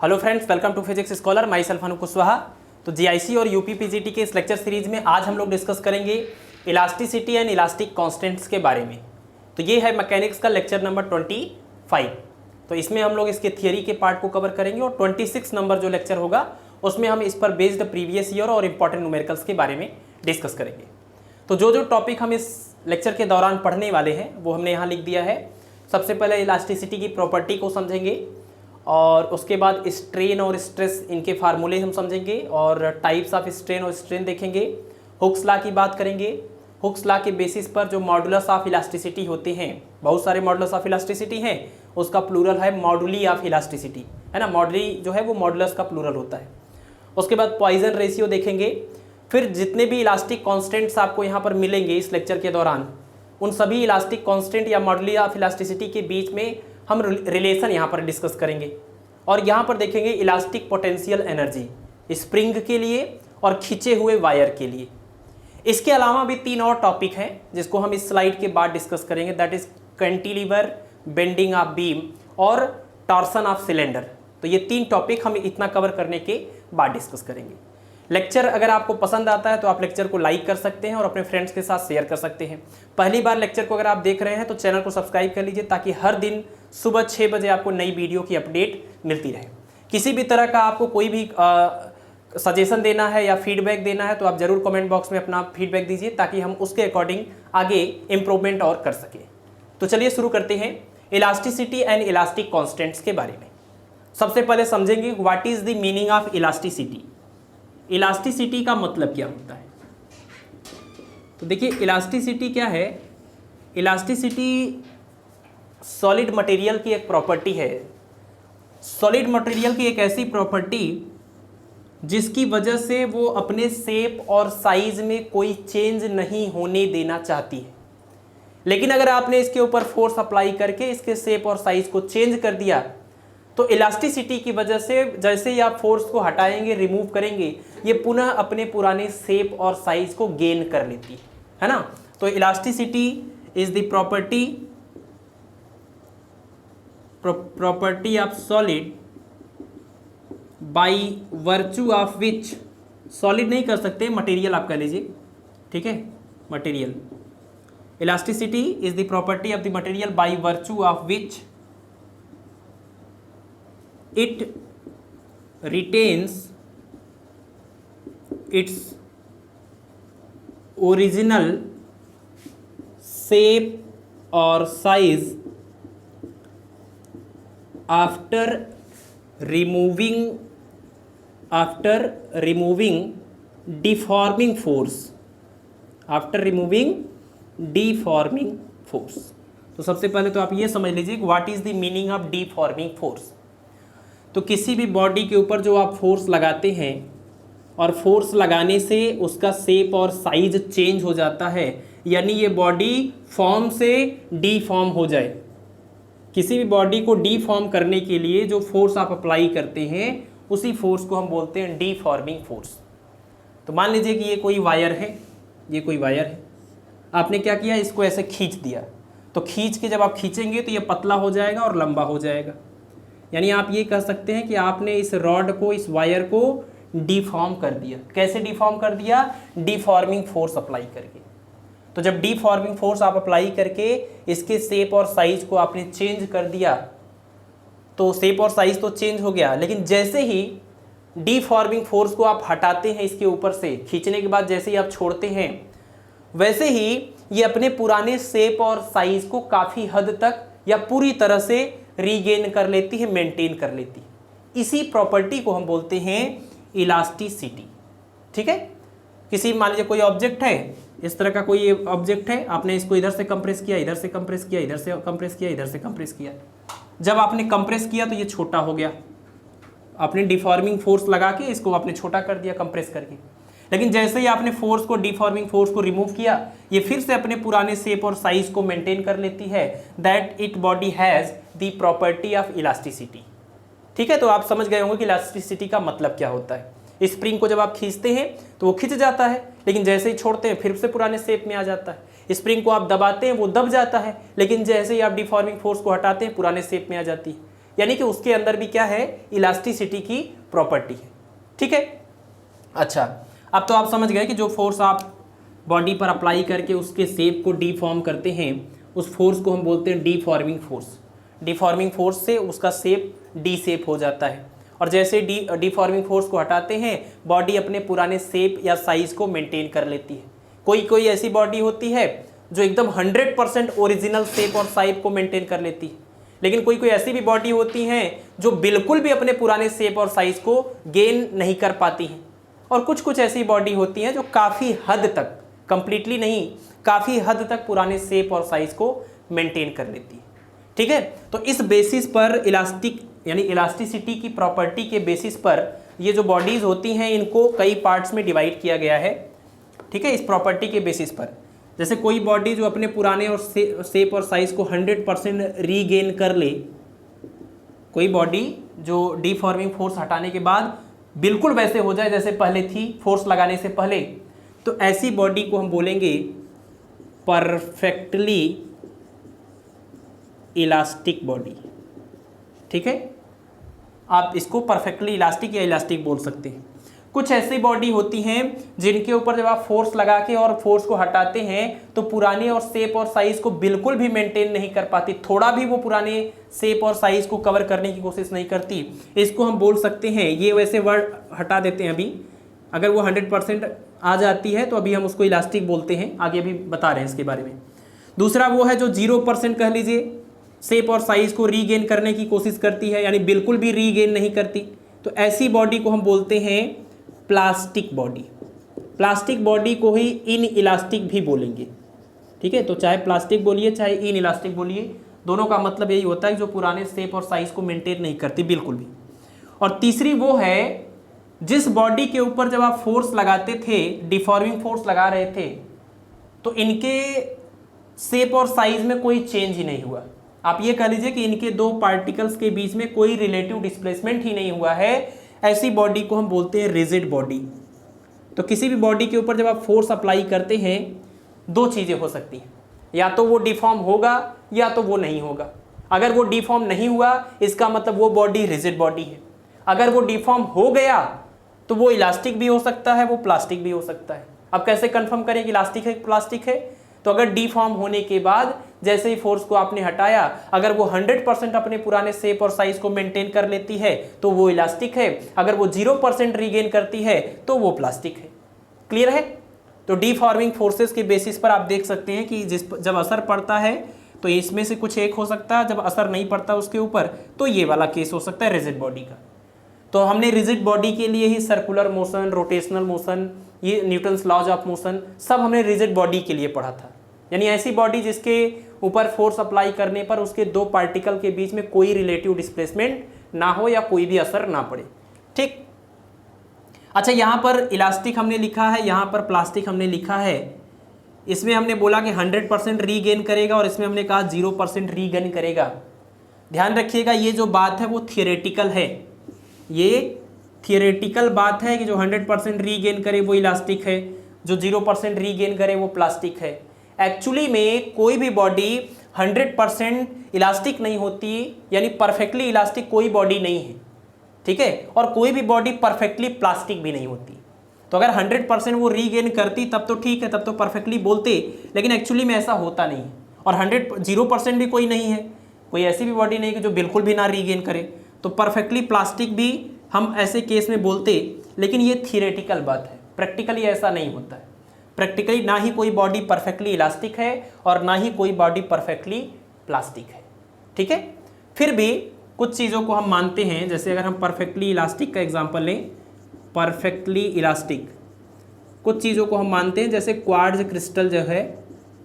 Hello friends, welcome to physics scholar. My self Anoop Kushwaha. तो GIC और UPPGT के इस लेक्चर सीरीज में आज हम लोग डिस्कस करेंगे इलास्टिसिटी एंड इलास्टिक कांस्टेंट्स के बारे में। तो ये है मैकेनिक्स का लेक्चर नंबर 25। तो इसमें हम लोग इसके थियरी के पार्ट को कवर करेंगे और 26 नंबर जो लेक्चर होगा उसमें हम इस पर बेस्ड प्रीवियस ईयर और इंपॉर्टेंट न्यूमेरिकल्स के बारे में डिस्कस करेंगे। तो जो टॉपिक हम इस लेक्चर के दौरान पढ़ने वाले हैं वो हमने यहाँ लिख दिया है। सबसे पहले इलास्टिसिटी की प्रॉपर्टी को समझेंगे और उसके बाद स्ट्रेन और स्ट्रेस इनके फार्मूले हम समझेंगे और टाइप्स ऑफ स्ट्रेन और स्ट्रेन देखेंगे। हुक्स लॉ की बात करेंगे। हुक्स लॉ के बेसिस पर जो मॉडुलस ऑफ इलास्टिसिटी होते हैं, बहुत सारे मॉडुलस ऑफ इलास्टिसिटी हैं, उसका प्लूरल है मॉडुली ऑफ इलास्टिसिटी, है ना। मॉडुली जो है वो मॉडुलस का प्लूरल होता है। उसके बाद पॉइजन रेशियो देखेंगे। फिर जितने भी इलास्टिक कॉन्स्टेंट्स आपको यहाँ पर मिलेंगे इस लेक्चर के दौरान, उन सभी इलास्टिक कांस्टेंट या मॉडुली ऑफ इलास्टिसिटी के बीच में हम रिलेशन यहाँ पर डिस्कस करेंगे और यहाँ पर देखेंगे इलास्टिक पोटेंशियल एनर्जी स्प्रिंग के लिए और खींचे हुए वायर के लिए। इसके अलावा भी 3 और टॉपिक हैं जिसको हम इस स्लाइड के बाद डिस्कस करेंगे, that is cantilever, bending of beam और टॉर्सन ऑफ सिलेंडर। तो ये 3 टॉपिक हम इतना कवर करने के बाद डिस्कस करेंगे। लेक्चर अगर आपको पसंद आता है तो आप लेक्चर को लाइक कर सकते हैं और अपने फ्रेंड्स के साथ शेयर कर सकते हैं। पहली बार लेक्चर को अगर आप देख रहे हैं तो चैनल को सब्सक्राइब कर लीजिए ताकि हर दिन सुबह 6 बजे आपको नई वीडियो की अपडेट मिलती रहे। किसी भी तरह का आपको कोई भी सजेशन देना है या फीडबैक देना है तो आप ज़रूर कमेंट बॉक्स में अपना फीडबैक दीजिए ताकि हम उसके अकॉर्डिंग आगे इम्प्रूवमेंट और कर सकें। तो चलिए शुरू करते हैं इलास्टिसिटी एंड इलास्टिक कॉन्स्टेंट्स के बारे में। सबसे पहले समझेंगे what is the meaning of elasticity. Elasticity का मतलब क्या होता है। तो देखिए इलास्टिसिटी क्या है। इलास्टिसिटी सॉलिड मटेरियल की एक प्रॉपर्टी है। सॉलिड मटेरियल की एक ऐसी प्रॉपर्टी जिसकी वजह से वो अपने शेप और साइज में कोई चेंज नहीं होने देना चाहती है, लेकिन अगर आपने इसके ऊपर फोर्स अप्लाई करके इसके शेप और साइज को चेंज कर दिया तो इलास्टिसिटी की वजह से जैसे ही आप फोर्स को हटाएंगे, रिमूव करेंगे, ये पुनः अपने पुराने शेप और साइज को गेन कर लेती है ना। तो elasticity is the property of solid by virtue of which, solid नहीं कर सकते, मटेरियल आप कह लीजिए, ठीक है, material. Elasticity is the property of the material by virtue of which it retains its original shape or size after removing deforming force, तो सबसे पहले तो आप ये समझ लीजिए what is the meaning of deforming force. तो किसी भी बॉडी के ऊपर जो आप फोर्स लगाते हैं और फोर्स लगाने से उसका शेप और साइज चेंज हो जाता है, यानी ये बॉडी फॉर्म से डीफॉर्म हो जाए। किसी भी बॉडी को डीफॉर्म करने के लिए जो फोर्स आप अप्लाई करते हैं उसी फोर्स को हम बोलते हैं डीफॉर्मिंग फोर्स। तो मान लीजिए कि ये कोई वायर है, आपने क्या किया, इसको ऐसे खींच दिया। तो खींच के जब आप खींचेंगे तो ये पतला हो जाएगा और लंबा हो जाएगा, यानी आप ये कह सकते हैं कि आपने इस रॉड को, इस वायर को डिफॉर्म कर दिया। कैसे डिफॉर्म कर दिया? डिफॉर्मिंग फोर्स अप्लाई करके। तो जब डिफॉर्मिंग फोर्स आप अप्लाई करके इसके शेप और साइज को आपने चेंज कर दिया तो शेप और साइज तो चेंज हो गया, लेकिन जैसे ही डिफॉर्मिंग फोर्स को आप हटाते हैं इसके ऊपर से, खींचने के बाद जैसे ही आप छोड़ते हैं, वैसे ही ये अपने पुराने शेप और साइज को काफ़ी हद तक या पूरी तरह से रीगेन कर लेती है, मेंटेन कर लेती है। इसी प्रॉपर्टी को हम बोलते हैं इलास्टिसिटी, ठीक है। किसी मान लीजिए कोई ऑब्जेक्ट है, इस तरह का कोई ऑब्जेक्ट है, आपने इसको इधर से कंप्रेस किया, इधर से कंप्रेस किया, इधर से कंप्रेस किया, इधर से कंप्रेस किया। जब आपने कंप्रेस किया तो ये छोटा हो गया, आपने डिफॉर्मिंग फोर्स लगा के इसको आपने छोटा कर दिया कंप्रेस करके। लेकिन जैसे ही आपने फोर्स को, डिफॉर्मिंग फोर्स को रिमूव किया, ये फिर से अपने पुराने शेप और साइज को मेंटेन कर लेती है। That it body has the property of elasticity, ठीक है। तो आप समझ गए होंगे कि इलास्टिसिटी का मतलब क्या होता है। स्प्रिंग को जब आप खींचते हैं तो वो खिंच जाता है, लेकिन जैसे ही छोड़ते हैं फिर से पुराने शेप में आ जाता है। स्प्रिंग को आप दबाते हैं वो दब जाता है, लेकिन जैसे ही आप डिफॉर्मिंग फोर्स को हटाते हैं पुराने शेप में आ जाती है। यानी कि उसके अंदर भी क्या है, इलास्टिसिटी की प्रॉपर्टी है। ठीक है, अच्छा अब तो आप समझ गए कि जो फोर्स आप बॉडी पर अप्लाई करके उसके शेप को डीफॉर्म करते हैं, उस फोर्स को हम बोलते हैं डीफॉर्मिंग फोर्स। डीफॉर्मिंग फोर्स से उसका शेप डी शेप हो जाता है, और जैसे डीफॉर्मिंग फोर्स को हटाते हैं बॉडी अपने पुराने शेप या साइज को मेंटेन कर लेती है। कोई कोई ऐसी बॉडी होती है जो एकदम 100% ओरिजिनल शेप और साइज को मेंटेन कर लेती है, लेकिन कोई कोई ऐसी भी बॉडी होती हैं जो बिल्कुल भी अपने पुराने शेप और साइज को गेन नहीं कर पाती हैं, और कुछ कुछ ऐसी बॉडी होती हैं जो काफ़ी हद तक, कंप्लीटली नहीं, काफ़ी हद तक पुराने शेप और साइज को मेंटेन कर लेती है। ठीक है, तो इस बेसिस पर इलास्टिक यानी इलास्टिसिटी की प्रॉपर्टी के बेसिस पर ये जो बॉडीज़ होती हैं इनको कई पार्ट्स में डिवाइड किया गया है। ठीक है, इस प्रॉपर्टी के बेसिस पर जैसे कोई बॉडी जो अपने पुराने और शेप और साइज को 100% रीगेन कर ले, कोई बॉडी जो डीफॉर्मिंग फोर्स हटाने के बाद बिल्कुल वैसे हो जाए जैसे पहले थी फोर्स लगाने से पहले, तो ऐसी बॉडी को हम बोलेंगे परफेक्टली इलास्टिक बॉडी। ठीक है, आप इसको परफेक्टली इलास्टिक या इलास्टिक बोल सकते हैं। कुछ ऐसी बॉडी होती हैं जिनके ऊपर जब आप फोर्स लगा के और फोर्स को हटाते हैं तो पुराने और शेप और साइज को बिल्कुल भी मेंटेन नहीं कर पाती, थोड़ा भी वो पुराने शेप और साइज को कवर करने की कोशिश नहीं करती। इसको हम बोल सकते हैं, ये वैसे वर्ड हटा देते हैं अभी, अगर वो 100% आ जाती है तो अभी हम उसको इलास्टिक बोलते हैं, आगे अभी बता रहे हैं इसके बारे में। दूसरा वो है जो 0% कह लीजिए शेप और साइज को रीगेन करने की कोशिश करती है, यानी बिल्कुल भी रीगेन नहीं करती, तो ऐसी बॉडी को हम बोलते हैं प्लास्टिक बॉडी। प्लास्टिक बॉडी को ही इन इलास्टिक भी बोलेंगे। ठीक है, तो चाहे प्लास्टिक बोलिए चाहे इन इलास्टिक बोलिए, दोनों का मतलब यही होता है कि जो पुराने शेप और साइज को मेंटेन नहीं करती बिल्कुल भी। और तीसरी वो है जिस बॉडी के ऊपर जब आप फोर्स लगाते थे, डिफॉर्मिंग फोर्स लगा रहे थे, तो इनके शेप और साइज में कोई चेंज ही नहीं हुआ। आप ये कह लीजिए कि इनके दो पार्टिकल्स के बीच में कोई रिलेटिव डिस्प्लेसमेंट ही नहीं हुआ है, ऐसी बॉडी को हम बोलते हैं रिजिड बॉडी। तो किसी भी बॉडी के ऊपर जब आप फोर्स अप्लाई करते हैं, दो चीज़ें हो सकती हैं, या तो वो डिफॉर्म होगा या तो वो नहीं होगा। अगर वो डिफॉर्म नहीं हुआ इसका मतलब वो बॉडी रिजिड बॉडी है। अगर वो डिफॉर्म हो गया तो वो इलास्टिक भी हो सकता है, वो प्लास्टिक भी हो सकता है। अब कैसे कंफर्म करें कि इलास्टिक है प्लास्टिक है? तो अगर डिफॉर्म होने के बाद जैसे ही फोर्स को आपने हटाया, अगर वो 100% अपने पुराने शेप और साइज को मेंटेन कर लेती है तो वो इलास्टिक है, अगर वो 0% रीगेन करती है तो वो प्लास्टिक है। क्लियर है? तो डीफॉर्मिंग फोर्सेस के बेसिस पर आप देख सकते हैं कि जब असर पड़ता है तो इसमें से कुछ एक हो सकता है, जब असर नहीं पड़ता उसके ऊपर तो ये वाला केस हो सकता है रिजिड बॉडी का। तो हमने रिजिड बॉडी के लिए ही सर्कुलर मोशन, रोटेशनल मोशन, ये न्यूटन्स लॉज ऑफ मोशन सब हमने रिजिड बॉडी के लिए पढ़ा था। यानी ऐसी बॉडी जिसके ऊपर फोर्स अप्लाई करने पर उसके दो पार्टिकल के बीच में कोई रिलेटिव डिस्प्लेसमेंट ना हो या कोई भी असर ना पड़े। ठीक, अच्छा यहाँ पर इलास्टिक हमने लिखा है, यहाँ पर प्लास्टिक हमने लिखा है। इसमें हमने बोला कि 100% रीगेन करेगा और इसमें हमने कहा 0% रीगेन करेगा। ध्यान रखिएगा ये जो बात है वो थियोरेटिकल है, ये थियोरेटिकल बात है कि जो 100% रीगेन करे वो इलास्टिक है, जो 0% रीगेन करे वो प्लास्टिक है। एक्चुअली में कोई भी बॉडी 100% इलास्टिक नहीं होती, यानी परफेक्टली इलास्टिक कोई बॉडी नहीं है। ठीक है, और कोई भी बॉडी परफेक्टली प्लास्टिक भी नहीं होती। तो अगर 100% वो रीगेन करती तब तो ठीक है, तब तो परफेक्टली बोलते, लेकिन एक्चुअली में ऐसा होता नहीं है। और 0% भी कोई नहीं है, कोई ऐसी भी बॉडी नहीं कि जो बिल्कुल भी ना रीगेन करे, तो परफेक्टली प्लास्टिक भी हम ऐसे केस में बोलते। लेकिन ये थियोरेटिकल बात है, प्रैक्टिकली ऐसा नहीं होता है। प्रैक्टिकली ना ही कोई बॉडी परफेक्टली इलास्टिक है और ना ही कोई बॉडी परफेक्टली प्लास्टिक है। ठीक है, फिर भी कुछ चीज़ों को हम मानते हैं, जैसे अगर हम परफेक्टली इलास्टिक का एग्जांपल लें, परफेक्टली इलास्टिक कुछ चीज़ों को हम मानते हैं, जैसे क्वार्ट्ज क्रिस्टल जो है,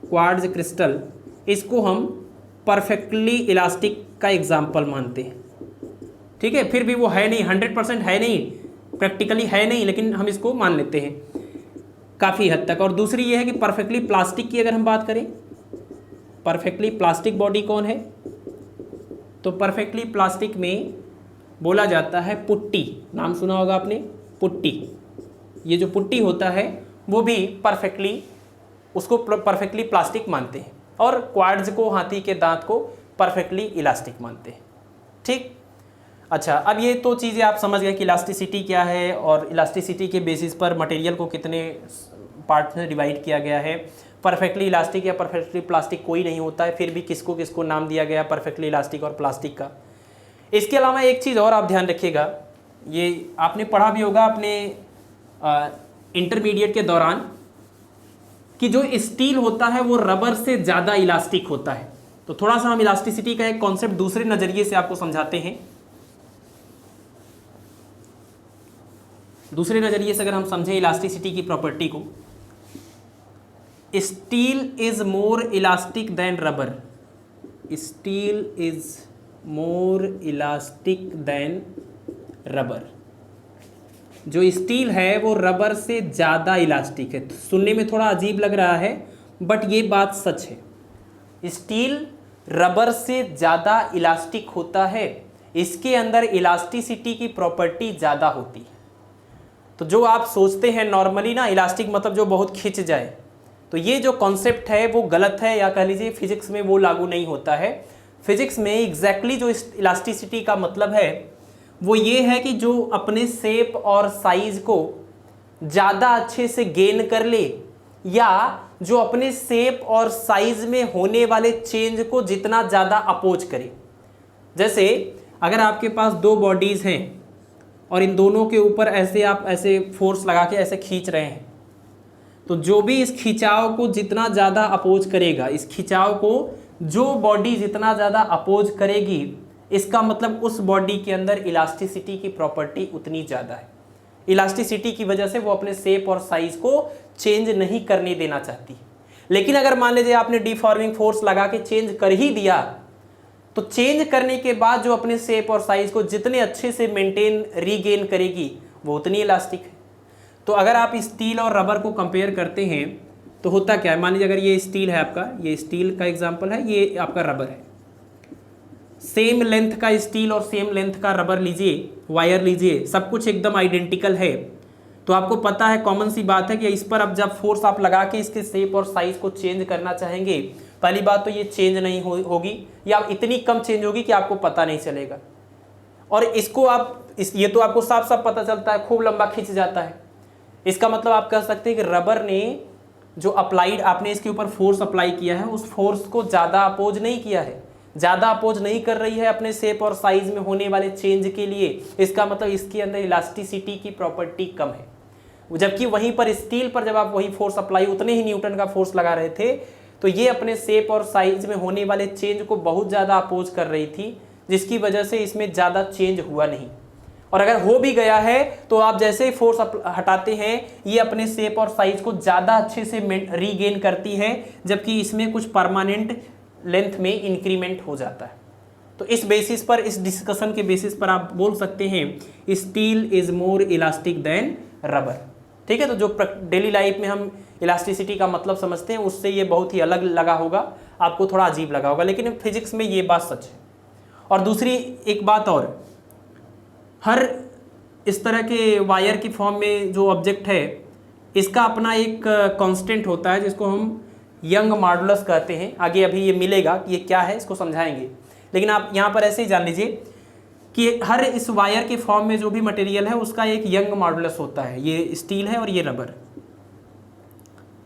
क्वार्ट्ज क्रिस्टल, इसको हम परफेक्टली इलास्टिक का एग्जाम्पल मानते हैं। ठीक है, फिर भी वो है नहीं, 100% है नहीं, प्रैक्टिकली है नहीं, लेकिन हम इसको मान लेते हैं काफ़ी हद तक। और दूसरी ये है कि परफेक्टली प्लास्टिक की अगर हम बात करें, परफेक्टली प्लास्टिक बॉडी कौन है? तो परफेक्टली प्लास्टिक में बोला जाता है पुट्टी, नाम सुना होगा आपने, पुट्टी। ये जो पुट्टी होता है वो भी परफेक्टली, उसको परफेक्टली प्लास्टिक मानते हैं, और क्वार्ट्ज को, हाथी के दांत को परफेक्टली इलास्टिक मानते हैं। ठीक, अच्छा, अब ये तो चीज़ें आप समझ गए कि इलास्टिसिटी क्या है और इलास्टिसिटी के बेसिस पर मटेरियल को कितने पार्ट में डिवाइड किया गया है। परफेक्टली इलास्टिक या परफेक्टली प्लास्टिक कोई नहीं होता है, फिर भी किसको किसको नाम दिया गया परफेक्टली इलास्टिक और प्लास्टिक का। इसके अलावा एक चीज़ और आप ध्यान रखिएगा, ये आपने पढ़ा भी होगा अपने इंटरमीडिएट के दौरान कि जो स्टील होता है वो रबर से ज़्यादा इलास्टिक होता है। तो थोड़ा सा हम इलास्टिसिटी का एक कॉन्सेप्ट दूसरे नज़रिए से आपको समझाते हैं। दूसरे नज़रिए से अगर हम समझें इलास्टिसिटी की प्रॉपर्टी को, steel is more elastic than rubber. Steel is more elastic than rubber. जो स्टील है वो रबर से ज़्यादा इलास्टिक है। तो सुनने में थोड़ा अजीब लग रहा है, बट ये बात सच है। स्टील रबर से ज़्यादा इलास्टिक होता है, इसके अंदर इलास्टिसिटी की प्रॉपर्टी ज़्यादा होती है। तो जो आप सोचते हैं नॉर्मली ना इलास्टिक मतलब जो बहुत खिंच जाए, तो ये जो कॉन्सेप्ट है वो गलत है, या कह लीजिए फिजिक्स में वो लागू नहीं होता है। फिजिक्स में एग्जैक्टली जो इलास्टिसिटी का मतलब है वो ये है कि जो अपने शेप और साइज को ज़्यादा अच्छे से गेन कर ले, या जो अपने शेप और साइज में होने वाले चेंज को जितना ज़्यादा अपोज करे। जैसे अगर आपके पास दो बॉडीज़ हैं और इन दोनों के ऊपर ऐसे आप ऐसे फोर्स लगा के ऐसे खींच रहे हैं, तो जो भी इस खिंचाव को जितना ज़्यादा अपोज करेगा, इस खिंचाव को जो बॉडी जितना ज़्यादा अपोज करेगी, इसका मतलब उस बॉडी के अंदर इलास्टिसिटी की प्रॉपर्टी उतनी ज़्यादा है। इलास्टिसिटी की वजह से वो अपने शेप और साइज को चेंज नहीं करने देना चाहती। लेकिन अगर मान लीजिए आपने डिफॉर्मिंग फोर्स लगा के चेंज कर ही दिया, तो चेंज करने के बाद जो अपने शेप और साइज को जितने अच्छे से मेंटेन रीगेन करेगी वो उतनी इलास्टिक है। तो अगर आप स्टील और रबर को कंपेयर करते हैं तो होता क्या है, मान लीजिए अगर ये स्टील है आपका, ये स्टील का एग्जांपल है, ये आपका रबर है। सेम लेंथ का स्टील और सेम लेंथ का रबर लीजिए, वायर लीजिए, सब कुछ एकदम आइडेंटिकल है, तो आपको पता है, कॉमन सी बात है कि इस पर अब जब फोर्स आप लगा के इसके शेप और साइज को चेंज करना चाहेंगे, पहली बात तो ये चेंज नहीं होगी, या इतनी कम चेंज होगी कि आपको पता नहीं चलेगा। और इसको आप ये तो आपको साफ साफ पता चलता है, खूब लंबा खिंच जाता है। इसका मतलब आप कह सकते हैं कि रबर ने जो अप्लाइड आपने इसके ऊपर फोर्स अप्लाई किया है, उस फोर्स को ज़्यादा अपोज नहीं किया है, ज़्यादा अपोज नहीं कर रही है अपने शेप और साइज में होने वाले चेंज के लिए। इसका मतलब इसके अंदर इलास्टिसिटी की प्रॉपर्टी कम है। जबकि वहीं पर स्टील पर जब आप वही फोर्स अप्लाई, उतने ही न्यूटन का फोर्स लगा रहे थे, तो ये अपने शेप और साइज में होने वाले चेंज को बहुत ज़्यादा अपोज कर रही थी, जिसकी वजह से इसमें ज़्यादा चेंज हुआ नहीं। और अगर हो भी गया है तो आप जैसे ही फोर्स हटाते हैं, ये अपने शेप और साइज को ज़्यादा अच्छे से रीगेन करती है, जबकि इसमें कुछ परमानेंट लेंथ में इंक्रीमेंट हो जाता है। तो इस बेसिस पर, इस डिस्कशन के बेसिस पर आप बोल सकते हैं steel is more elastic than rubber. ठीक है, तो जो डेली लाइफ में हम इलास्टिसिटी का मतलब समझते हैं उससे ये बहुत ही अलग लगा होगा, आपको थोड़ा अजीब लगा होगा, लेकिन फिजिक्स में ये बात सच है। और दूसरी एक बात और, हर इस तरह के वायर की फॉर्म में जो ऑब्जेक्ट है, इसका अपना एक कांस्टेंट होता है जिसको हम यंग मॉडुलस कहते हैं। आगे अभी ये मिलेगा कि ये क्या है, इसको समझाएंगे, लेकिन आप यहाँ पर ऐसे ही जान लीजिए कि हर इस वायर के फॉर्म में जो भी मटेरियल है उसका एक यंग मॉडुलस होता है। ये स्टील है और ये रबर,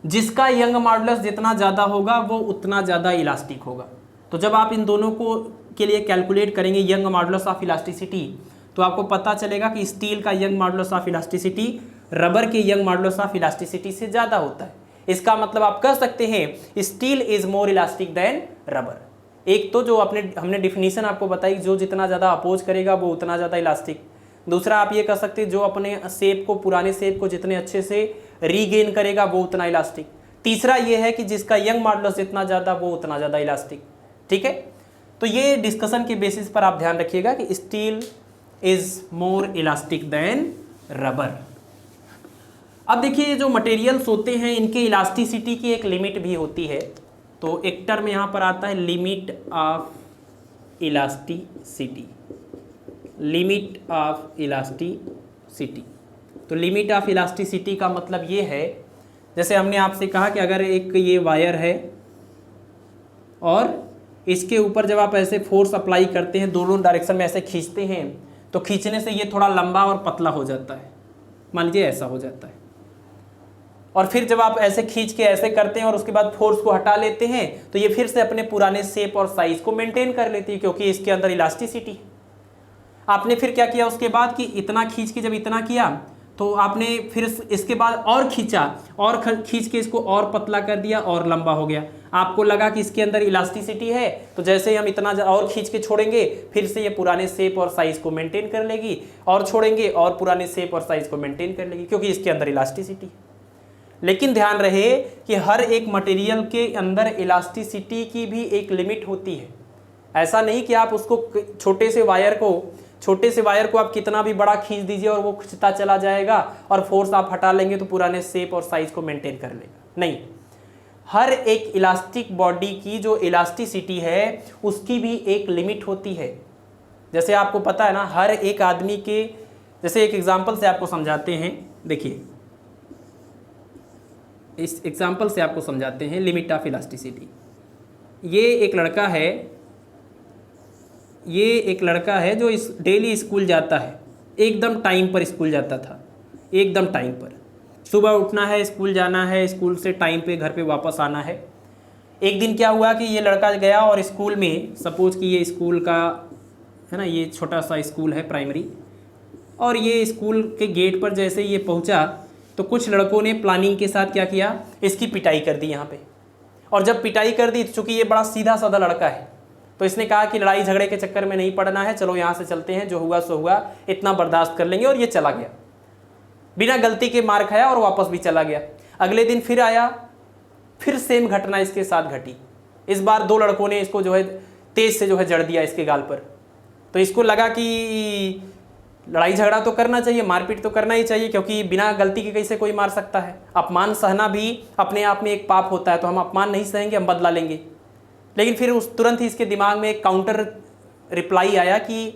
जिसका यंग मॉडुलस जितना ज़्यादा होगा वो उतना ज़्यादा इलास्टिक होगा। तो जब आप इन दोनों को के लिए कैलकुलेट करेंगे यंग मॉडुलस ऑफ इलास्टिसिटी, तो आपको पता चलेगा कि स्टील का young modulus of elasticity rubber के यंग मॉडुलस ऑफ इलास्टिसिटी से ज़्यादा होता है। इसका मतलब आप कह सकते हैं steel is more elastic than rubber. एक तो जो हमने डिफिनीशन आपको बताई, जो जितना ज़्यादा अपोज करेगा वो उतना ज़्यादा इलास्टिक। दूसरा आप ये कह सकते हैं जो अपने शेप को, पुराने शेप को जितने अच्छे से रीगेन करेगा वो उतना इलास्टिक। तीसरा ये है कि जिसका यंग मॉडुलस जितना ज़्यादा वो उतना ज़्यादा इलास्टिक। ठीक है, तो ये डिस्कशन के बेसिस पर आप ध्यान रखिएगा कि steel is more elastic than rubber. अब देखिए, जो मटेरियल्स होते हैं इनके इलास्टिसिटी की एक लिमिट भी होती है। तो एक टर्म यहाँ पर आता है limit of elasticity. Limit of elasticity, तो लिमिट ऑफ इलास्टिसिटी का मतलब ये है, जैसे हमने आपसे कहा कि अगर एक ये वायर है और इसके ऊपर जब आप ऐसे फोर्स अप्लाई करते हैं, दोनों डायरेक्शन में ऐसे खींचते हैं, तो खींचने से ये थोड़ा लंबा और पतला हो जाता है, मान लीजिए ऐसा हो जाता है। और फिर जब आप ऐसे खींच के ऐसे करते हैं और उसके बाद फोर्स को हटा लेते हैं तो ये फिर से अपने पुराने शेप और साइज को मेंटेन कर लेती है, क्योंकि इसके अंदर इलास्टिसिटी है। आपने फिर क्या किया उसके बाद कि इतना खींच के जब इतना किया तो आपने फिर इसके बाद और खींचा और खींच के इसको और पतला कर दिया और लंबा हो गया। आपको लगा कि इसके अंदर इलास्टिसिटी है, तो जैसे ही हम इतना और खींच के छोड़ेंगे फिर से ये पुराने शेप और साइज को मेंटेन कर लेगी, और छोड़ेंगे और पुराने शेप और साइज को मेंटेन कर लेगी, क्योंकि इसके अंदर इलास्टिसिटी है। लेकिन ध्यान रहे कि हर एक मटेरियल के अंदर इलास्टिसिटी की भी एक लिमिट होती है। ऐसा नहीं कि आप उसको छोटे से वायर को आप कितना भी बड़ा खींच दीजिए और वो खिंचता चला जाएगा और फोर्स आप हटा लेंगे तो पुराने शेप और साइज को मेंटेन कर लेगा। नहीं, हर एक इलास्टिक बॉडी की जो इलास्टिसिटी है उसकी भी एक लिमिट होती है। जैसे आपको पता है ना, हर एक आदमी के, जैसे एक एग्जाम्पल से आपको समझाते हैं, देखिए इस एग्जाम्पल से आपको समझाते हैं लिमिट ऑफ इलास्टिसिटी। ये एक लड़का है जो इस डेली स्कूल जाता है, एकदम टाइम पर स्कूल जाता था, एकदम टाइम पर। सुबह उठना है, स्कूल जाना है, स्कूल से टाइम पे घर पे वापस आना है। एक दिन क्या हुआ कि ये लड़का गया और स्कूल में, सपोज कि ये स्कूल का है ना, ये छोटा सा स्कूल है प्राइमरी, और ये स्कूल के गेट पर जैसे ये पहुंचा तो कुछ लड़कों ने प्लानिंग के साथ क्या किया, इसकी पिटाई कर दी यहाँ पे। और जब पिटाई कर दी, चूँकि ये बड़ा सीधा साधा लड़का है, तो इसने कहा कि लड़ाई झगड़े के चक्कर में नहीं पड़ना है, चलो यहाँ से चलते हैं, जो हुआ सो हुआ, इतना बर्दाश्त कर लेंगे। और ये चला गया, बिना गलती के मार खाया और वापस भी चला गया। अगले दिन फिर आया, फिर सेम घटना इसके साथ घटी। इस बार दो लड़कों ने इसको जो है तेज से जो है जड़ दिया इसके गाल पर। तो इसको लगा कि लड़ाई झगड़ा तो करना चाहिए, मारपीट तो करना ही चाहिए, क्योंकि बिना गलती के कैसे कोई मार सकता है। अपमान सहना भी अपने आप में एक पाप होता है, तो हम अपमान नहीं सहेंगे, हम बदला लेंगे। लेकिन फिर उस तुरंत ही इसके दिमाग में एक काउंटर रिप्लाई आया कि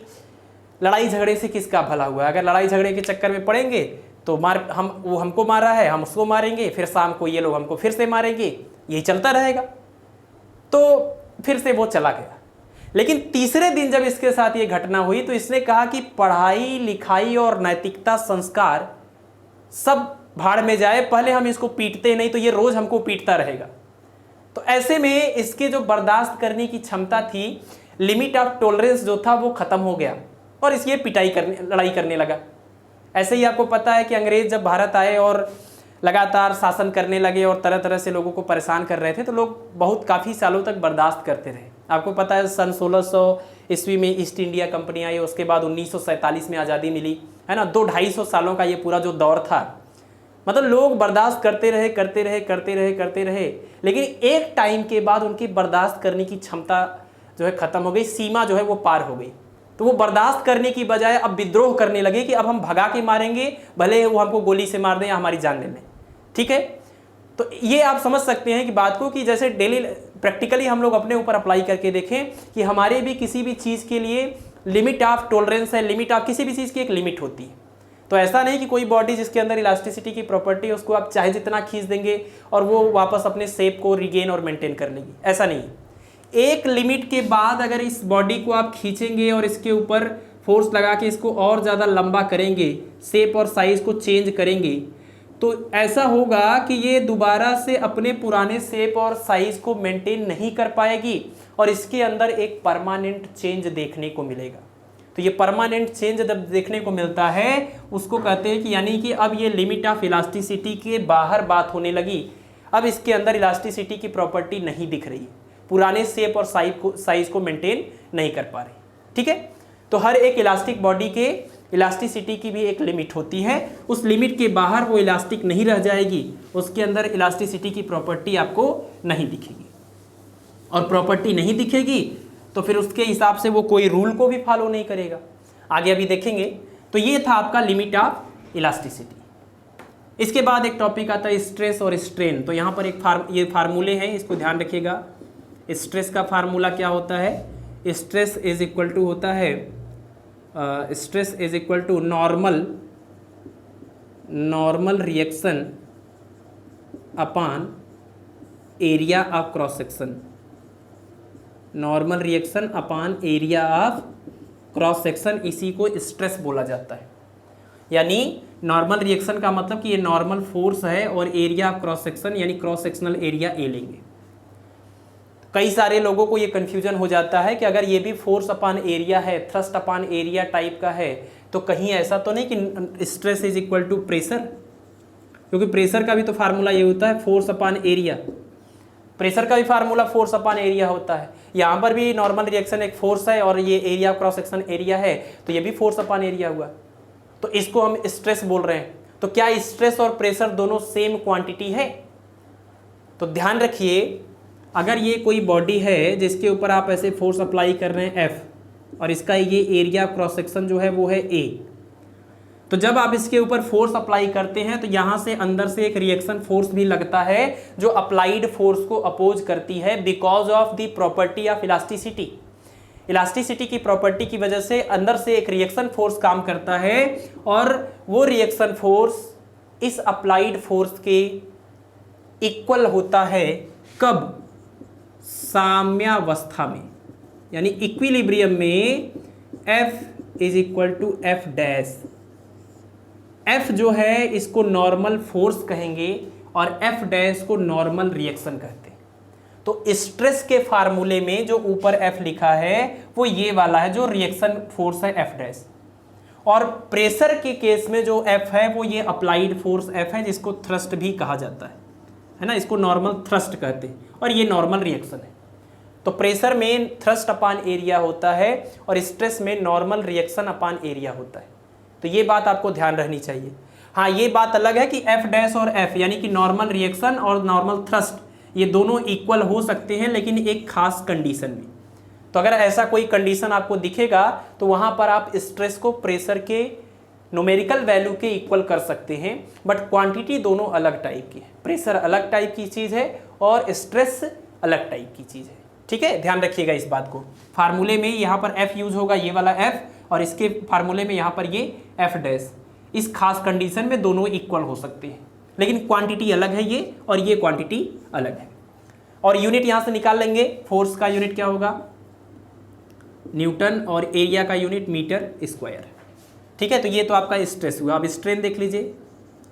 लड़ाई झगड़े से किसका भला हुआ, अगर लड़ाई झगड़े के चक्कर में पड़ेंगे तो वो हमको मार रहा है, हम उसको मारेंगे, फिर शाम को ये लोग हमको फिर से मारेंगे, यही चलता रहेगा। तो फिर से वो चला गया। लेकिन तीसरे दिन जब इसके साथ ये घटना हुई तो इसने कहा कि पढ़ाई लिखाई और नैतिकता संस्कार सब भाड़ में जाए, पहले हम इसको पीटते नहीं तो ये रोज हमको पीटता रहेगा। तो ऐसे में इसके जो बर्दाश्त करने की क्षमता थी, लिमिट ऑफ टॉलरेंस जो था वो खत्म हो गया और इसलिए लड़ाई करने लगा। ऐसे ही आपको पता है कि अंग्रेज जब भारत आए और लगातार शासन करने लगे और तरह तरह से लोगों को परेशान कर रहे थे, तो लोग काफ़ी सालों तक बर्दाश्त करते रहे। आपको पता है सन 1600 ईस्वी में ईस्ट इंडिया कंपनी आई, उसके बाद 1947 में आज़ादी मिली, है ना। 200-250 सालों का ये पूरा जो दौर था, मतलब लोग बर्दाश्त करते रहे। लेकिन एक टाइम के बाद उनकी बर्दाश्त करने की क्षमता जो है ख़त्म हो गई, सीमा जो है वो पार हो गई। तो वो बर्दाश्त करने की बजाय अब विद्रोह करने लगे कि अब हम भगा के मारेंगे, भले वो हमको गोली से मार दें या हमारी जान ले लें। ठीक है, तो ये आप समझ सकते हैं कि बात को, कि जैसे डेली प्रैक्टिकली हम लोग अपने ऊपर अप्लाई करके देखें कि हमारे भी किसी भी चीज़ के लिए लिमिट ऑफ टॉलरेंस है, लिमिट ऑफ किसी भी चीज़ की एक लिमिट होती है। तो ऐसा नहीं कि कोई बॉडी जिसके अंदर इलास्टिसिटी की प्रॉपर्टी है उसको आप चाहे जितना खींच देंगे और वो वापस अपने शेप को रिगेन और मेंटेन कर लेगी, ऐसा नहीं। एक लिमिट के बाद अगर इस बॉडी को आप खींचेंगे और इसके ऊपर फोर्स लगा के इसको और ज़्यादा लंबा करेंगे, शेप और साइज़ को चेंज करेंगे, तो ऐसा होगा कि ये दोबारा से अपने पुराने शेप और साइज़ को मेंटेन नहीं कर पाएगी और इसके अंदर एक परमानेंट चेंज देखने को मिलेगा। तो ये परमानेंट चेंज जब देखने को मिलता है उसको कहते हैं कि यानी कि अब ये लिमिट ऑफ इलास्टिसिटी के बाहर बात होने लगी। अब इसके अंदर इलास्टिसिटी की प्रॉपर्टी नहीं दिख रही, पुराने शेप और साइज को मेंटेन नहीं कर पा रही। ठीक है, तो हर एक इलास्टिक बॉडी के इलास्टिसिटी की भी एक लिमिट होती है, उस लिमिट के बाहर वो इलास्टिक नहीं रह जाएगी, उसके अंदर इलास्टिसिटी की प्रॉपर्टी आपको नहीं दिखेगी। और प्रॉपर्टी नहीं दिखेगी तो फिर उसके हिसाब से वो कोई रूल को भी फॉलो नहीं करेगा। आगे अभी देखेंगे। तो ये था आपका लिमिट ऑफ इलास्टिसिटी। इसके बाद एक टॉपिक आता है स्ट्रेस और स्ट्रेन। तो यहाँ पर ये फार्मूले हैं, इसको ध्यान रखिएगा। स्ट्रेस का फार्मूला क्या होता है? स्ट्रेस इज इक्वल टू होता है stress is equal to normal reaction upon area of cross section. Normal reaction upon area of cross section, इसी को स्ट्रेस बोला जाता है। यानी नॉर्मल रिएक्शन का मतलब कि ये नॉर्मल फोर्स है और एरिया ऑफ क्रॉस सेक्शन यानी क्रॉस सेक्शनल एरिया ए लेंगे। कई सारे लोगों को ये कन्फ्यूजन हो जाता है कि अगर ये भी फोर्स अपॉन एरिया है, थ्रस्ट अपॉन एरिया टाइप का है, तो कहीं ऐसा तो नहीं कि stress is equal to pressure, क्योंकि प्रेशर का भी तो फार्मूला ये होता है फोर्स अपॉन एरिया। प्रेशर का भी फार्मूला फोर्स अपॉन एरिया होता है। यहाँ पर भी नॉर्मल रिएक्शन एक फोर्स है और ये एरिया क्रॉस सेक्शन एरिया है, तो ये भी फोर्स अपॉन एरिया हुआ, तो इसको हम स्ट्रेस बोल रहे हैं। तो क्या स्ट्रेस और प्रेशर दोनों सेम क्वांटिटी है? तो ध्यान रखिए, अगर ये कोई बॉडी है जिसके ऊपर आप ऐसे फोर्स अप्लाई कर रहे हैं F और इसका ये एरिया क्रॉस सेक्शन जो है वो है A, तो जब आप इसके ऊपर फोर्स अप्लाई करते हैं तो यहाँ से अंदर से एक रिएक्शन फोर्स भी लगता है जो अप्लाइड फोर्स को अपोज करती है because of the property of elasticity. Elasticity की प्रॉपर्टी की वजह से अंदर से एक रिएक्शन फोर्स काम करता है और वो रिएक्शन फोर्स इस अप्लाइड फोर्स के इक्वल होता है। कब? साम्यावस्था में, यानी इक्विलिब्रियम में F is equal to F dash. F जो है इसको नॉर्मल फोर्स कहेंगे और F डैश को नॉर्मल रिएक्शन कहते हैं। तो स्ट्रेस के फार्मूले में जो ऊपर F लिखा है वो ये वाला है जो रिएक्शन फोर्स है F डैश, और प्रेशर के केस में जो F है वो ये अप्लाइड फोर्स F है जिसको थ्रस्ट भी कहा जाता है ना, इसको नॉर्मल थ्रस्ट कहते हैं और ये नॉर्मल रिएक्शन है। तो प्रेशर में थ्रस्ट अपान एरिया होता है और स्ट्रेस में नॉर्मल रिएक्शन अपान एरिया होता है। तो ये बात आपको ध्यान रखनी चाहिए। हाँ, ये बात अलग है कि F डैश और F यानी कि नॉर्मल रिएक्शन और नॉर्मल थ्रस्ट ये दोनों इक्वल हो सकते हैं, लेकिन एक खास कंडीशन में। तो अगर ऐसा कोई कंडीशन आपको दिखेगा तो वहाँ पर आप स्ट्रेस को प्रेशर के न्यूमेरिकल वैल्यू के इक्वल कर सकते हैं, बट क्वांटिटी दोनों अलग टाइप की है। प्रेशर अलग टाइप की चीज़ है और स्ट्रेस अलग टाइप की चीज़ है। ठीक है, ध्यान रखिएगा इस बात को। फार्मूले में यहाँ पर F यूज होगा, ये वाला F, और इसके फार्मूले में यहाँ पर ये F डैश। इस खास कंडीशन में दोनों इक्वल हो सकते हैं, लेकिन क्वांटिटी अलग है ये और ये क्वांटिटी अलग है। और यूनिट यहाँ से निकाल लेंगे। फोर्स का यूनिट क्या होगा? न्यूटन, और एरिया का यूनिट मीटर स्क्वायर। ठीक है, तो ये तो आपका स्ट्रेस हुआ। अब स्ट्रेन देख लीजिए।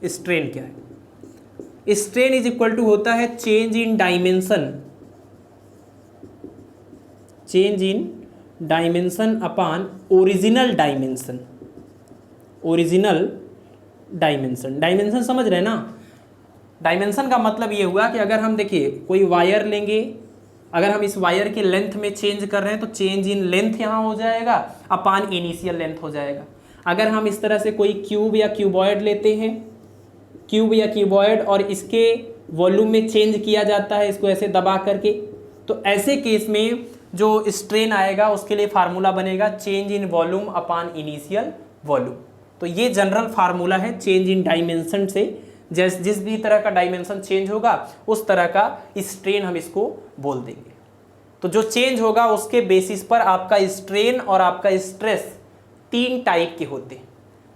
स्ट्रेन क्या है? स्ट्रेन इज इक्वल टू होता है change in dimension, change in dimension upon original dimension. Original dimension, dimension समझ रहे हैं ना? डायमेंशन का मतलब ये हुआ कि अगर हम देखिए कोई वायर लेंगे, अगर हम इस वायर के लेंथ में चेंज कर रहे हैं तो चेंज इन लेंथ यहाँ हो जाएगा अपान इनिशियल लेंथ हो जाएगा। अगर हम इस तरह से कोई क्यूब या क्यूबॉइड लेते हैं, क्यूब या क्यूबॉइड, और इसके वॉल्यूम में चेंज किया जाता है इसको ऐसे दबा करके, तो ऐसे केस में जो स्ट्रेन आएगा उसके लिए फार्मूला बनेगा change in volume upon initial volume. तो ये जनरल फार्मूला है चेंज इन डायमेंशन से। जिस भी तरह का डायमेंशन चेंज होगा उस तरह का स्ट्रेन हम इसको बोल देंगे। तो जो चेंज होगा उसके बेसिस पर आपका स्ट्रेन और आपका स्ट्रेस 3 टाइप के होते हैं।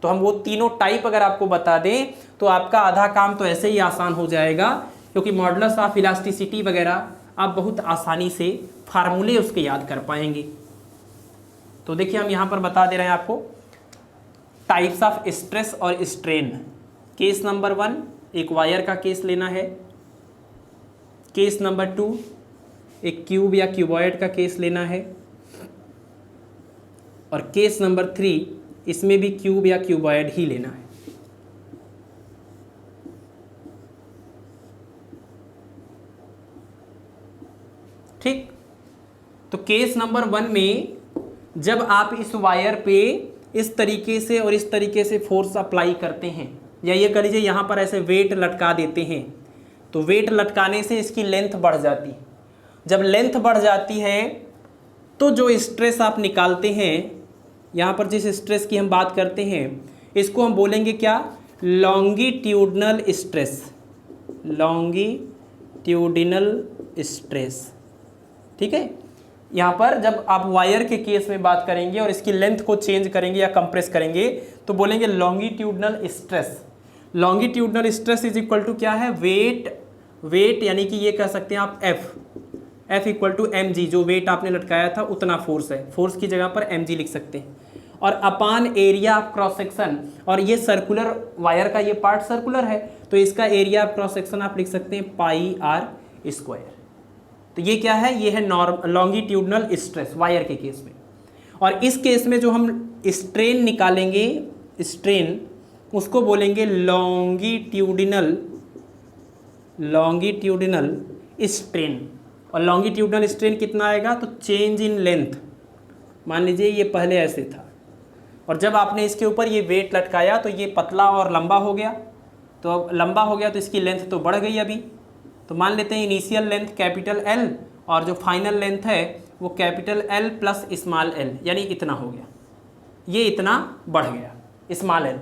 तो हम वो तीनों टाइप अगर आपको बता दें तो आपका आधा काम तो ऐसे ही आसान हो जाएगा, क्योंकि मॉडुलस ऑफ इलास्टिसिटी वगैरह आप बहुत आसानी से फार्मूले उसके याद कर पाएंगे। तो देखिए हम यहाँ पर बता दे रहे हैं आपको टाइप्स ऑफ स्ट्रेस और स्ट्रेन। केस नंबर 1 एक वायर का केस लेना है। केस नंबर 2 एक क्यूब या क्यूबॉइड का केस लेना है। और केस नंबर 3 इसमें भी क्यूब या क्यूबॉइड ही लेना है। ठीक, तो केस नंबर 1 में जब आप इस वायर पे इस तरीके से और इस तरीके से फोर्स अप्लाई करते हैं, या ये कर लीजिए यहाँ पर ऐसे वेट लटका देते हैं, तो वेट लटकाने से इसकी लेंथ बढ़ जाती है। जब लेंथ बढ़ जाती है तो जो स्ट्रेस आप निकालते हैं, यहाँ पर जिस स्ट्रेस की हम बात करते हैं इसको हम बोलेंगे क्या? Longitudinal stress. Longitudinal stress. ठीक है, यहाँ पर जब आप वायर के केस में बात करेंगे और इसकी लेंथ को चेंज करेंगे या कंप्रेस करेंगे तो बोलेंगे longitudinal stress. Longitudinal stress is equal to क्या है? वेट यानी कि ये कह सकते हैं आप F, F equal to m g, जो वेट आपने लटकाया था उतना फोर्स है, फोर्स की जगह पर एम जी लिख सकते हैं। और अपान एरिया ऑफ क्रॉस सेक्शन, और ये सर्कुलर वायर का ये पार्ट सर्कुलर है तो इसका एरिया ऑफ क्रॉस सेक्शन आप लिख सकते हैं पाई आर स्क्वायर। तो ये क्या है, ये है लॉन्गिट्यूडनल स्ट्रेस वायर के केस में। और इस केस में जो हम स्ट्रेन निकालेंगे, स्ट्रेन उसको बोलेंगे लॉन्गिट्यूडिनल स्ट्रेन। और लॉन्गिट्यूडनल स्ट्रेन कितना आएगा, तो चेंज इन लेंथ, मान लीजिए ये पहले ऐसे था और जब आपने इसके ऊपर ये वेट लटकाया तो ये पतला और लंबा हो गया, तो अब लंबा हो गया तो इसकी लेंथ तो बढ़ गई अभी। तो मान लेते हैं इनिशियल लेंथ कैपिटल एल और जो फाइनल लेंथ है वो capital L plus small L, यानी इतना हो गया, ये इतना बढ़ गया स्मॉल एल।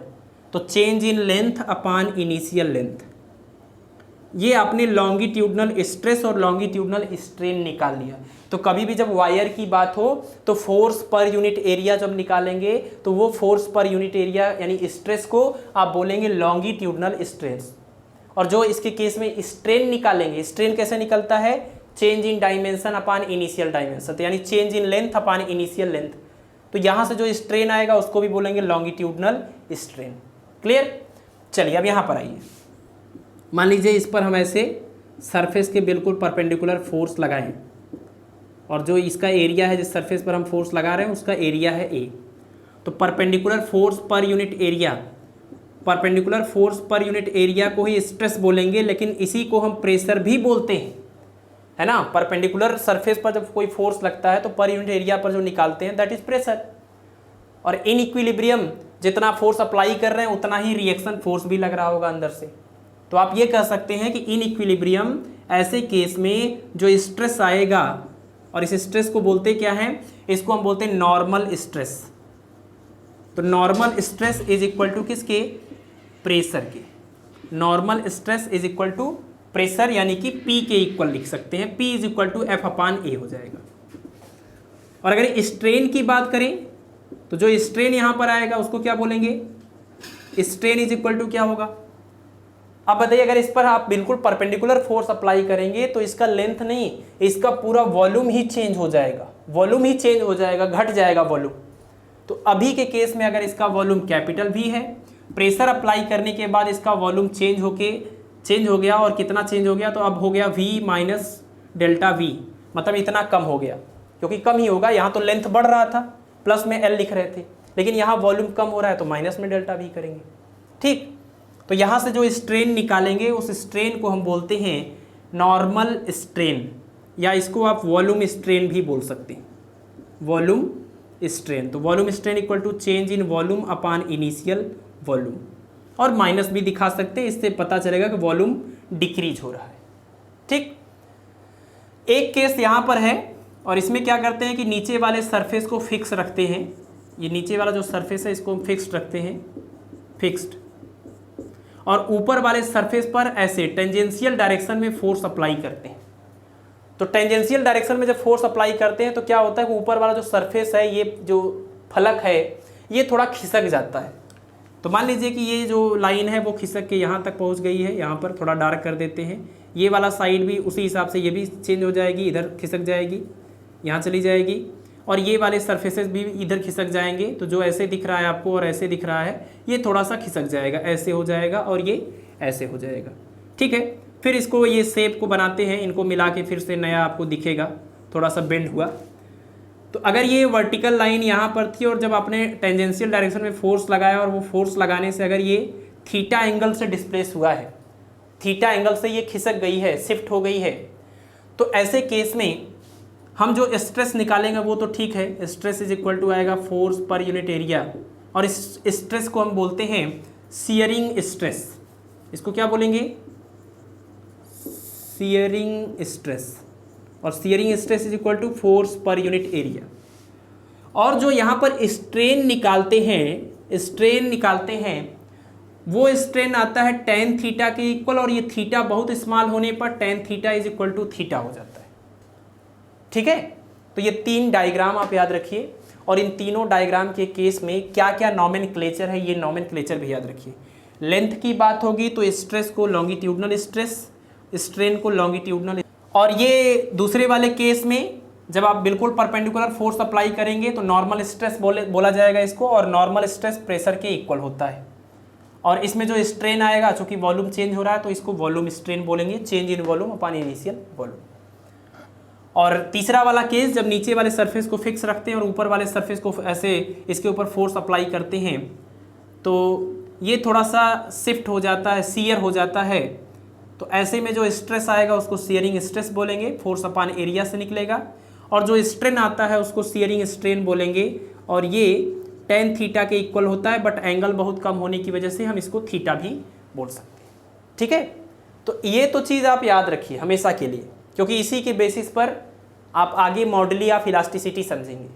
तो change in length upon initial length, ये आपने लॉन्गिट्यूडनल स्ट्रेस और लॉन्गिट्यूडनल स्ट्रेन निकाल लिया। तो कभी भी जब वायर की बात हो तो फोर्स पर यूनिट एरिया जब निकालेंगे तो वो फोर्स पर यूनिट एरिया यानी स्ट्रेस को आप बोलेंगे लॉन्गिट्यूडनल स्ट्रेस। और जो इसके केस में स्ट्रेन निकालेंगे, स्ट्रेन कैसे निकलता है, change in dimension upon initial dimension, तो यानी change in length upon initial length. तो यहाँ से जो स्ट्रेन आएगा उसको भी बोलेंगे लॉन्गिट्यूडनल स्ट्रेन। क्लियर? चलिए अब यहाँ पर आइए, मान लीजिए इस पर हम ऐसे सरफेस के बिल्कुल परपेंडिकुलर फोर्स लगाएं और जो इसका एरिया है जिस सरफेस पर हम फोर्स लगा रहे हैं उसका एरिया है ए। तो perpendicular force per unit area, perpendicular force per unit area को ही स्ट्रेस बोलेंगे, लेकिन इसी को हम प्रेशर भी बोलते हैं, है ना। परपेंडिकुलर सरफेस पर जब कोई फोर्स लगता है तो पर यूनिट एरिया पर जो निकालते हैं दैट इज प्रेशर। और इन इक्विलिब्रियम जितना फोर्स अप्लाई कर रहे हैं उतना ही रिएक्शन फोर्स भी लग रहा होगा अंदर से। तो आप ये कह सकते हैं कि इन इक्विलिब्रियम ऐसे केस में जो स्ट्रेस आएगा, और इस स्ट्रेस को बोलते क्या है, इसको हम बोलते हैं नॉर्मल स्ट्रेस। तो normal stress is equal to किसके, प्रेशर के। Normal stress is equal to pressure, यानी कि P के इक्वल लिख सकते हैं, P is equal to F upon A हो जाएगा। और अगर स्ट्रेन की बात करें तो जो स्ट्रेन यहां पर आएगा उसको क्या बोलेंगे, स्ट्रेन इज इक्वल टू क्या होगा। अब बताइए, अगर इस पर आप बिल्कुल परपेंडिकुलर फोर्स अप्लाई करेंगे तो इसका लेंथ नहीं, इसका पूरा वॉल्यूम ही चेंज हो जाएगा, वॉल्यूम ही चेंज हो जाएगा, घट जाएगा वॉल्यूम। तो अभी के केस में अगर इसका वॉल्यूम कैपिटल V है, प्रेशर अप्लाई करने के बाद इसका वॉल्यूम चेंज हो गया, और कितना चेंज हो गया, तो अब हो गया V माइनस डेल्टा V, मतलब इतना कम हो गया, क्योंकि कम ही होगा। यहाँ तो लेंथ बढ़ रहा था, प्लस में L लिख रहे थे, लेकिन यहाँ वॉल्यूम कम हो रहा है तो माइनस में डेल्टा V करेंगे। ठीक, तो यहाँ से जो स्ट्रेन निकालेंगे उस स्ट्रेन को हम बोलते हैं नॉर्मल स्ट्रेन, या इसको आप वॉल्यूम स्ट्रेन भी बोल सकते हैं, वॉल्यूम स्ट्रेन। तो volume strain equal to change in volume upon initial volume, और माइनस भी दिखा सकते हैं, इससे पता चलेगा कि वॉल्यूम डिक्रीज हो रहा है। ठीक, एक केस यहाँ पर है, और इसमें क्या करते हैं कि नीचे वाले सरफेस को फिक्स रखते हैं, ये नीचे वाला जो सरफेस है इसको फिक्स्ड रखते हैं, फिक्स्ड, और ऊपर वाले सरफेस पर ऐसे टेंजेंशियल डायरेक्शन में फोर्स अप्लाई करते हैं। तो टेंजेंशियल डायरेक्शन में जब फोर्स अप्लाई करते हैं तो क्या होता है कि ऊपर वाला जो सरफेस है, ये जो फलक है, ये थोड़ा खिसक जाता है। तो मान लीजिए कि ये जो लाइन है वो खिसक के यहाँ तक पहुँच गई है, यहाँ पर थोड़ा डार्क कर देते हैं, ये वाला साइड भी उसी हिसाब से ये भी चेंज हो जाएगी, इधर खिसक जाएगी, यहाँ चली जाएगी, और ये वाले सरफेसेस भी इधर खिसक जाएंगे। तो जो ऐसे दिख रहा है आपको और ऐसे दिख रहा है, ये थोड़ा सा खिसक जाएगा, ऐसे हो जाएगा और ये ऐसे हो जाएगा। ठीक है, फिर इसको ये शेप को बनाते हैं, इनको मिला के फिर से नया आपको दिखेगा, थोड़ा सा बेंड हुआ। तो अगर ये वर्टिकल लाइन यहाँ पर थी और जब आपने टेंजेंशियल डायरेक्शन में फोर्स लगाया और वो फोर्स लगाने से अगर ये थीटा एंगल से डिस्प्लेस हुआ है, थीटा एंगल से ये खिसक गई है, शिफ्ट हो गई है, तो ऐसे केस में हम जो स्ट्रेस निकालेंगे वो तो ठीक है, स्ट्रेस इज इक्वल टू आएगा फोर्स पर यूनिट एरिया, और इस स्ट्रेस को हम बोलते हैं शियरिंग स्ट्रेस। इसको क्या बोलेंगे, शियरिंग स्ट्रेस, और shearing stress is equal to force per unit area. और जो यहाँ पर स्ट्रेन निकालते हैं वो स्ट्रेन आता है टेन थीटा के इक्वल, और ये थीटा बहुत स्मॉल होने पर tan theta is equal to theta हो जाता है। ठीक है, तो ये तीन डायग्राम आप याद रखिए, और इन तीनों डायग्राम के केस में क्या क्या नॉमेनक्लेचर है ये नॉमेनक्लेचर भी याद रखिए। लेंथ की बात होगी तो स्ट्रेस को लॉन्गिट्यूडनल स्ट्रेस, स्ट्रेन को लॉन्गिट्यूडनल, और ये दूसरे वाले केस में जब आप बिल्कुल परपेंडिकुलर फोर्स अप्लाई करेंगे तो नॉर्मल स्ट्रेस बोला जाएगा इसको, और नॉर्मल स्ट्रेस प्रेशर के इक्वल होता है। और इसमें जो स्ट्रेन आएगा, चूंकि वॉल्यूम चेंज हो रहा है तो इसको वॉल्यूम स्ट्रेन बोलेंगे, change in volume upon initial volume. और तीसरा वाला केस जब नीचे वाले सरफेस को फिक्स रखते हैं और ऊपर वाले सरफेस को ऐसे इसके ऊपर फोर्स अप्लाई करते हैं तो ये थोड़ा सा शिफ्ट हो जाता है, सीयर हो जाता है। तो ऐसे में जो स्ट्रेस आएगा उसको सीयरिंग स्ट्रेस बोलेंगे, फोर्स अपॉन एरिया से निकलेगा। और जो स्ट्रेन आता है उसको सीयरिंग स्ट्रेन बोलेंगे, और ये tan थीटा के इक्वल होता है, बट एंगल बहुत कम होने की वजह से हम इसको थीटा भी बोल सकते हैं। ठीक है, तो ये तो चीज़ आप याद रखिए हमेशा के लिए, क्योंकि इसी के बेसिस पर आप आगे मॉडुली ऑफ इलास्टिसिटी समझेंगे।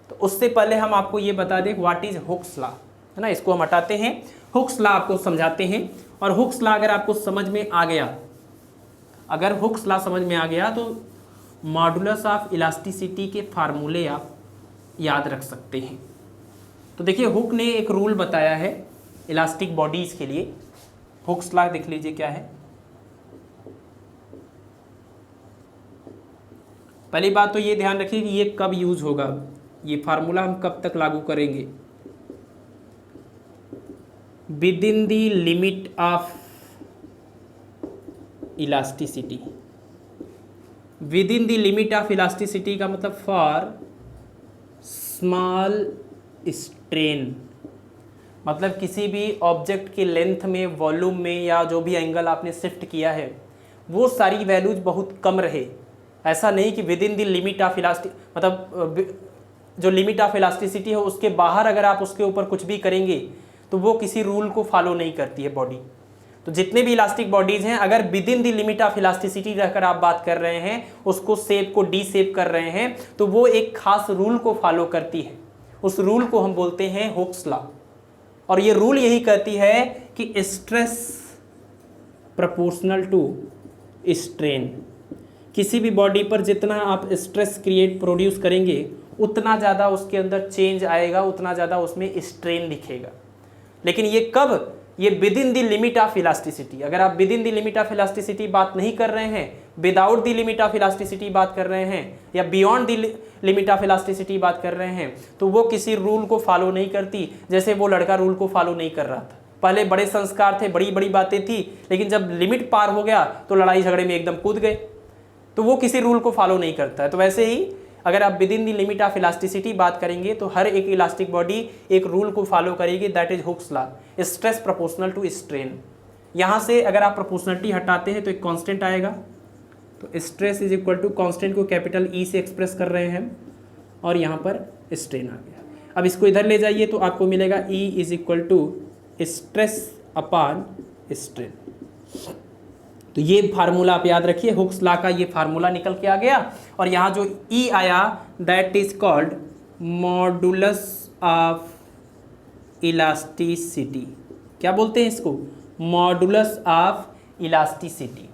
तो उससे पहले हम आपको ये बता दें व्हाट इज हुक्स लॉ, है ना। इसको हम हटाते हैं, हुक्स लॉ आपको समझाते हैं। और हुक्स लॉ अगर आपको समझ में आ गया, अगर हुक्स लॉ समझ में आ गया तो मॉडुलस ऑफ इलास्टिसिटी के फार्मूले आप याद रख सकते हैं। तो देखिए हुक ने एक रूल बताया है इलास्टिक बॉडीज के लिए। हुक्स लॉ देख लीजिए क्या है। पहली बात तो ये ध्यान रखिए कि ये कब यूज होगा, ये फार्मूला हम कब तक लागू करेंगे। With in the limit of elasticity. With in the limit of elasticity का मतलब फॉर स्मॉल स्ट्रेन, मतलब किसी भी ऑब्जेक्ट के लेंथ में, वॉल्यूम में, या जो भी एंगल आपने शिफ्ट किया है वो सारी वैल्यूज बहुत कम रहे। ऐसा नहीं कि with in the limit of मतलब जो लिमिट ऑफ इलास्टिसिटी है उसके बाहर अगर आप उसके ऊपर कुछ भी करेंगे तो वो किसी रूल को फॉलो नहीं करती है बॉडी। तो जितने भी इलास्टिक बॉडीज हैं अगर with in the limit of elasticity रहकर आप बात कर रहे हैं, उसको शेप को डी शेप कर रहे हैं, तो वो एक खास रूल को फॉलो करती है। उस रूल को हम बोलते हैं हुक्स लॉ। और ये रूल यही कहती है कि स्ट्रेस प्रोपोर्शनल टू स्ट्रेन। किसी भी बॉडी पर जितना आप स्ट्रेस प्रोड्यूस करेंगे उतना ज़्यादा उसके अंदर चेंज आएगा, उतना ज़्यादा उसमें स्ट्रेन दिखेगा। लेकिन ये कब, ये with in the limit of elasticity. अगर आप within the limit of elasticity बात नहीं कर रहे हैं, without the limit of elasticity बात कर रहे हैं, या beyond the limit of elasticity बात कर रहे हैं, तो वो किसी रूल को फॉलो नहीं करती। जैसे वो लड़का रूल को फॉलो नहीं कर रहा था, पहले बड़े संस्कार थे, बड़ी बड़ी बातें थी, लेकिन जब लिमिट पार हो गया तो लड़ाई झगड़े में एकदम कूद गए, तो वो किसी रूल को फॉलो नहीं करता है। तो वैसे ही अगर आप within the limit of elasticity बात करेंगे तो हर एक इलास्टिक बॉडी एक रूल को फॉलो करेगी, that is Hooke's law, stress proportional to strain. यहाँ से अगर आप प्रोपोर्शनलिटी हटाते हैं तो एक कांस्टेंट आएगा, तो stress is equal to, constant को कैपिटल ई से एक्सप्रेस कर रहे हैं और यहाँ पर स्ट्रेन आ गया। अब इसको इधर ले जाइए तो आपको मिलेगा E is equal to stress upon strain. तो ये फार्मूला आप याद रखिए, हुक्स लॉ का ये फार्मूला निकल के आ गया। और यहाँ जो ई आया that is called modulus of elasticity. क्या बोलते हैं इसको? Modulus of elasticity.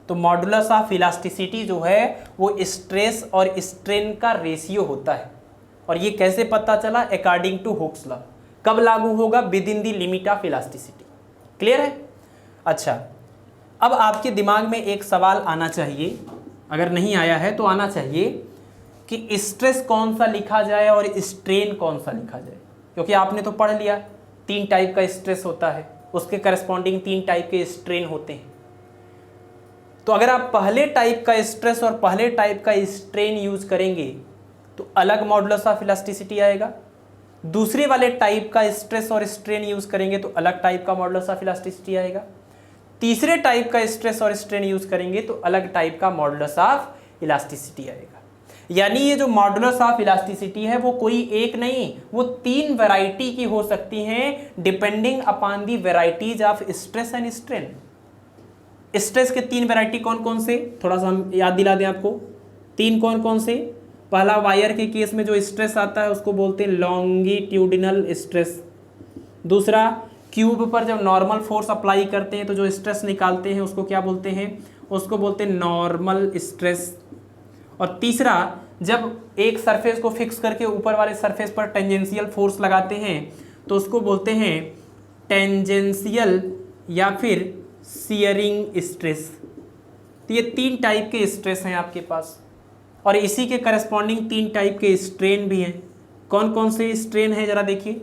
तो मॉडुलस ऑफ इलास्टिसिटी जो है वो स्ट्रेस और स्ट्रेन का रेशियो होता है। और ये कैसे पता चला? According to Hooke's law. कब लागू होगा? Within the limit of elasticity. Clear है? अच्छा, अब आपके दिमाग में एक सवाल आना चाहिए, अगर नहीं आया है तो आना चाहिए, कि स्ट्रेस कौन सा लिखा जाए और स्ट्रेन कौन सा लिखा जाए। क्योंकि आपने तो पढ़ लिया 3 टाइप का स्ट्रेस होता है, उसके करस्पॉन्डिंग 3 टाइप के स्ट्रेन होते हैं। तो अगर आप पहले टाइप का स्ट्रेस और पहले टाइप का स्ट्रेन यूज करेंगे तो अलग मॉडुलस ऑफ इलास्टिसिटी आएगा। दूसरे वाले टाइप का स्ट्रेस और स्ट्रेन यूज करेंगे तो अलग टाइप का मॉडुलस ऑफ इलास्टिसिटी आएगा। तीसरे टाइप का स्ट्रेस और स्ट्रेन यूज करेंगे तो अलग टाइप का मॉडुलस ऑफ इलास्टिसिटी आएगा। यानी ये जो मॉडुलस ऑफ इलास्टिसिटी है वो कोई एक नहीं, वो 3 वैरायटी की हो सकती हैं, depending upon the varieties of stress and strain. Stress के 3 वैरायटी कौन कौन से, थोड़ा सा हम याद दिला दें आपको। 3 कौन कौन से? पहला, वायर के केस में जो स्ट्रेस आता है उसको बोलते हैं लॉन्गिट्यूडिनल स्ट्रेस। दूसरा, क्यूब पर जब नॉर्मल फोर्स अप्लाई करते हैं तो जो स्ट्रेस निकालते हैं उसको क्या बोलते हैं? उसको बोलते हैं नॉर्मल स्ट्रेस। और तीसरा, जब एक सरफेस को फिक्स करके ऊपर वाले सरफेस पर टेंजेंशियल फोर्स लगाते हैं तो उसको बोलते हैं टेंजेंशियल या फिर शियरिंग स्ट्रेस। तो ये 3 टाइप के स्ट्रेस हैं आपके पास, और इसी के करस्पॉन्डिंग 3 टाइप के स्ट्रेन भी हैं। कौन कौन से स्ट्रेन हैं ज़रा देखिए।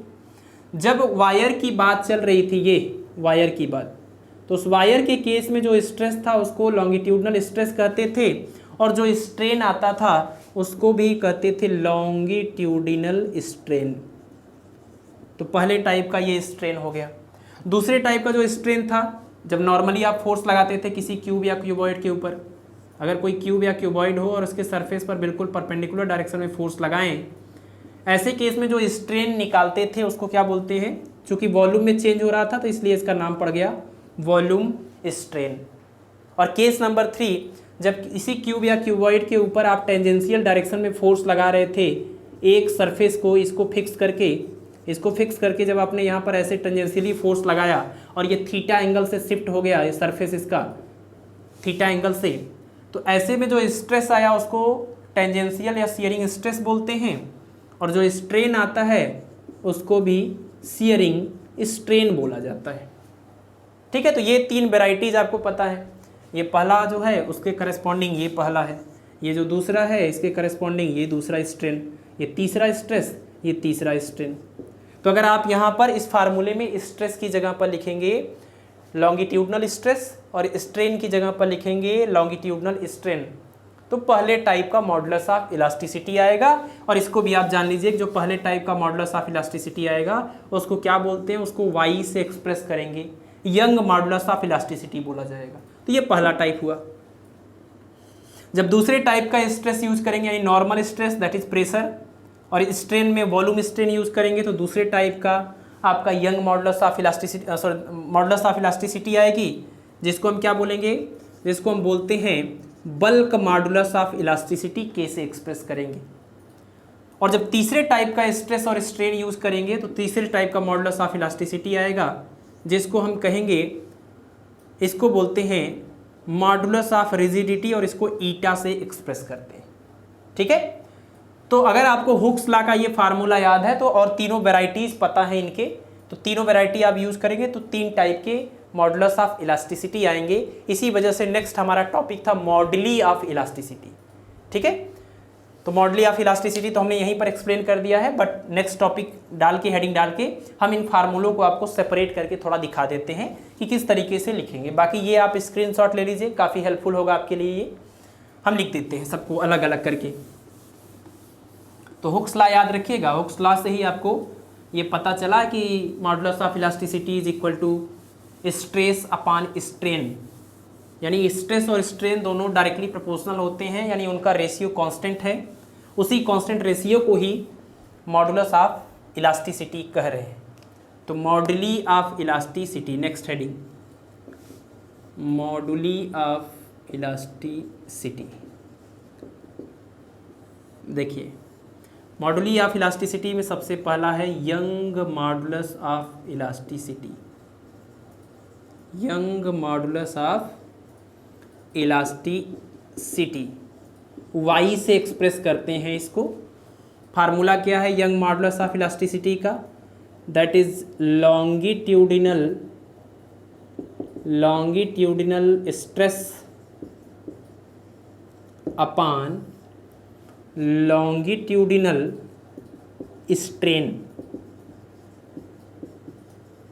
जब वायर की बात चल रही थी, ये वायर की बात, तो उस वायर के केस में जो स्ट्रेस था उसको लॉन्गिट्यूडनल स्ट्रेस कहते थे, और जो स्ट्रेन आता था उसको भी कहते थे लॉन्गिट्यूडिनल स्ट्रेन। तो पहले टाइप का ये स्ट्रेन हो गया। दूसरे टाइप का जो स्ट्रेन था, जब नॉर्मली आप फोर्स लगाते थे किसी क्यूब या क्यूबॉइड के ऊपर, अगर कोई क्यूब या क्यूबॉइड हो और उसके सरफेस पर बिल्कुल परपेंडिकुलर डायरेक्शन में फोर्स लगाएं, ऐसे केस में जो स्ट्रेन निकालते थे उसको क्या बोलते हैं, चूंकि वॉल्यूम में चेंज हो रहा था तो इसलिए इसका नाम पड़ गया वॉल्यूम स्ट्रेन। और केस नंबर 3, जब किसी क्यूब या क्यूबॉइड के ऊपर आप टेंजेंशियल डायरेक्शन में फोर्स लगा रहे थे एक सरफेस को, इसको फिक्स करके जब आपने यहाँ पर ऐसे टेंजेंशियली फोर्स लगाया और ये थीटा एंगल से शिफ्ट हो गया, ये सरफेस इसका थीटा एंगल से, तो ऐसे में जो स्ट्रेस आया उसको टेंजेंशियल या शियरिंग स्ट्रेस बोलते हैं, और जो स्ट्रेन आता है उसको भी शियरिंग स्ट्रेन बोला जाता है। ठीक है, तो ये 3 वेराइटीज़ आपको पता है। ये पहला जो है उसके करस्पॉन्डिंग ये पहला है, ये जो दूसरा है इसके करस्पॉन्डिंग ये दूसरा स्ट्रेन, ये तीसरा स्ट्रेस, ये तीसरा स्ट्रेन। तो अगर आप यहाँ पर इस फार्मूले में स्ट्रेस की जगह पर लिखेंगे लॉन्गिट्यूडनल स्ट्रेस और स्ट्रेन की जगह पर लिखेंगे लॉन्गिट्यूडनल स्ट्रेन, तो पहले टाइप का मॉडुलस ऑफ इलास्टिसिटी आएगा। और इसको भी आप जान लीजिए कि जो पहले टाइप का मॉडुलस ऑफ इलास्टिसिटी आएगा उसको क्या बोलते हैं, उसको वाई से एक्सप्रेस करेंगे, यंग मॉडुलस ऑफ इलास्टिसिटी बोला जाएगा। तो ये पहला टाइप हुआ। जब दूसरे टाइप का स्ट्रेस यूज करेंगे यानी normal stress that is pressure, और स्ट्रेन में वॉल्यूम स्ट्रेन यूज करेंगे, तो दूसरे टाइप का आपका यंग मॉडुलस ऑफ इलास्टिसिटी आएगी, जिसको हम क्या बोलेंगे, जिसको हम बोलते हैं बल्क मॉडुलस ऑफ इलास्टिसिटी के से एक्सप्रेस करेंगे। और जब तीसरे टाइप का स्ट्रेस और स्ट्रेन यूज करेंगे तो तीसरे टाइप का मॉडुलस ऑफ इलास्टिसिटी आएगा, जिसको हम कहेंगे, इसको बोलते हैं मॉडुलस ऑफ रिजिडिटी, और इसको ईटा से एक्सप्रेस करते हैं। ठीक है, तो अगर आपको हुक्स लॉ का ये फार्मूला याद है तो, और तीनों वेराइटीज़ पता है इनके, तो तीनों वेराइटी आप यूज़ करेंगे तो 3 टाइप के मॉडुलस ऑफ इलास्टिसिटी आएंगे। इसी वजह से नेक्स्ट हमारा टॉपिक था मॉडुली ऑफ इलास्टिसिटी। ठीक है, तो मॉडुली ऑफ इलास्टिसिटी तो हमने यहीं पर एक्सप्लेन कर दिया है, बट नेक्स्ट टॉपिक डाल के, हेडिंग डाल के हम इन फार्मूलों को आपको सेपरेट करके थोड़ा दिखा देते हैं कि किस तरीके से लिखेंगे। बाकी ये आप स्क्रीनशॉट ले लीजिए, काफ़ी हेल्पफुल होगा आपके लिए। ये हम लिख देते हैं सबको अलग अलग करके। तो हुक्स लॉ याद रखिएगा, हुक्स लॉ से ही आपको ये पता चला कि modulus of elasticity is equal to stress upon strain, यानी स्ट्रेस और स्ट्रेन दोनों डायरेक्टली प्रोपोर्शनल होते हैं, यानी उनका रेशियो कांस्टेंट है। उसी कांस्टेंट रेशियो को ही मॉडुलस ऑफ इलास्टिसिटी कह रहे हैं। तो moduli of elasticity, next heading moduli of elasticity. देखिए मॉडुली ऑफ इलास्टिसिटी में सबसे पहला है Young modulus of elasticity. Young modulus of elasticity Y से एक्सप्रेस करते हैं इसको। फार्मूला क्या है यंग मॉडुलस ऑफ इलास्टिसिटी का, that is longitudinal stress upon longitudinal strain.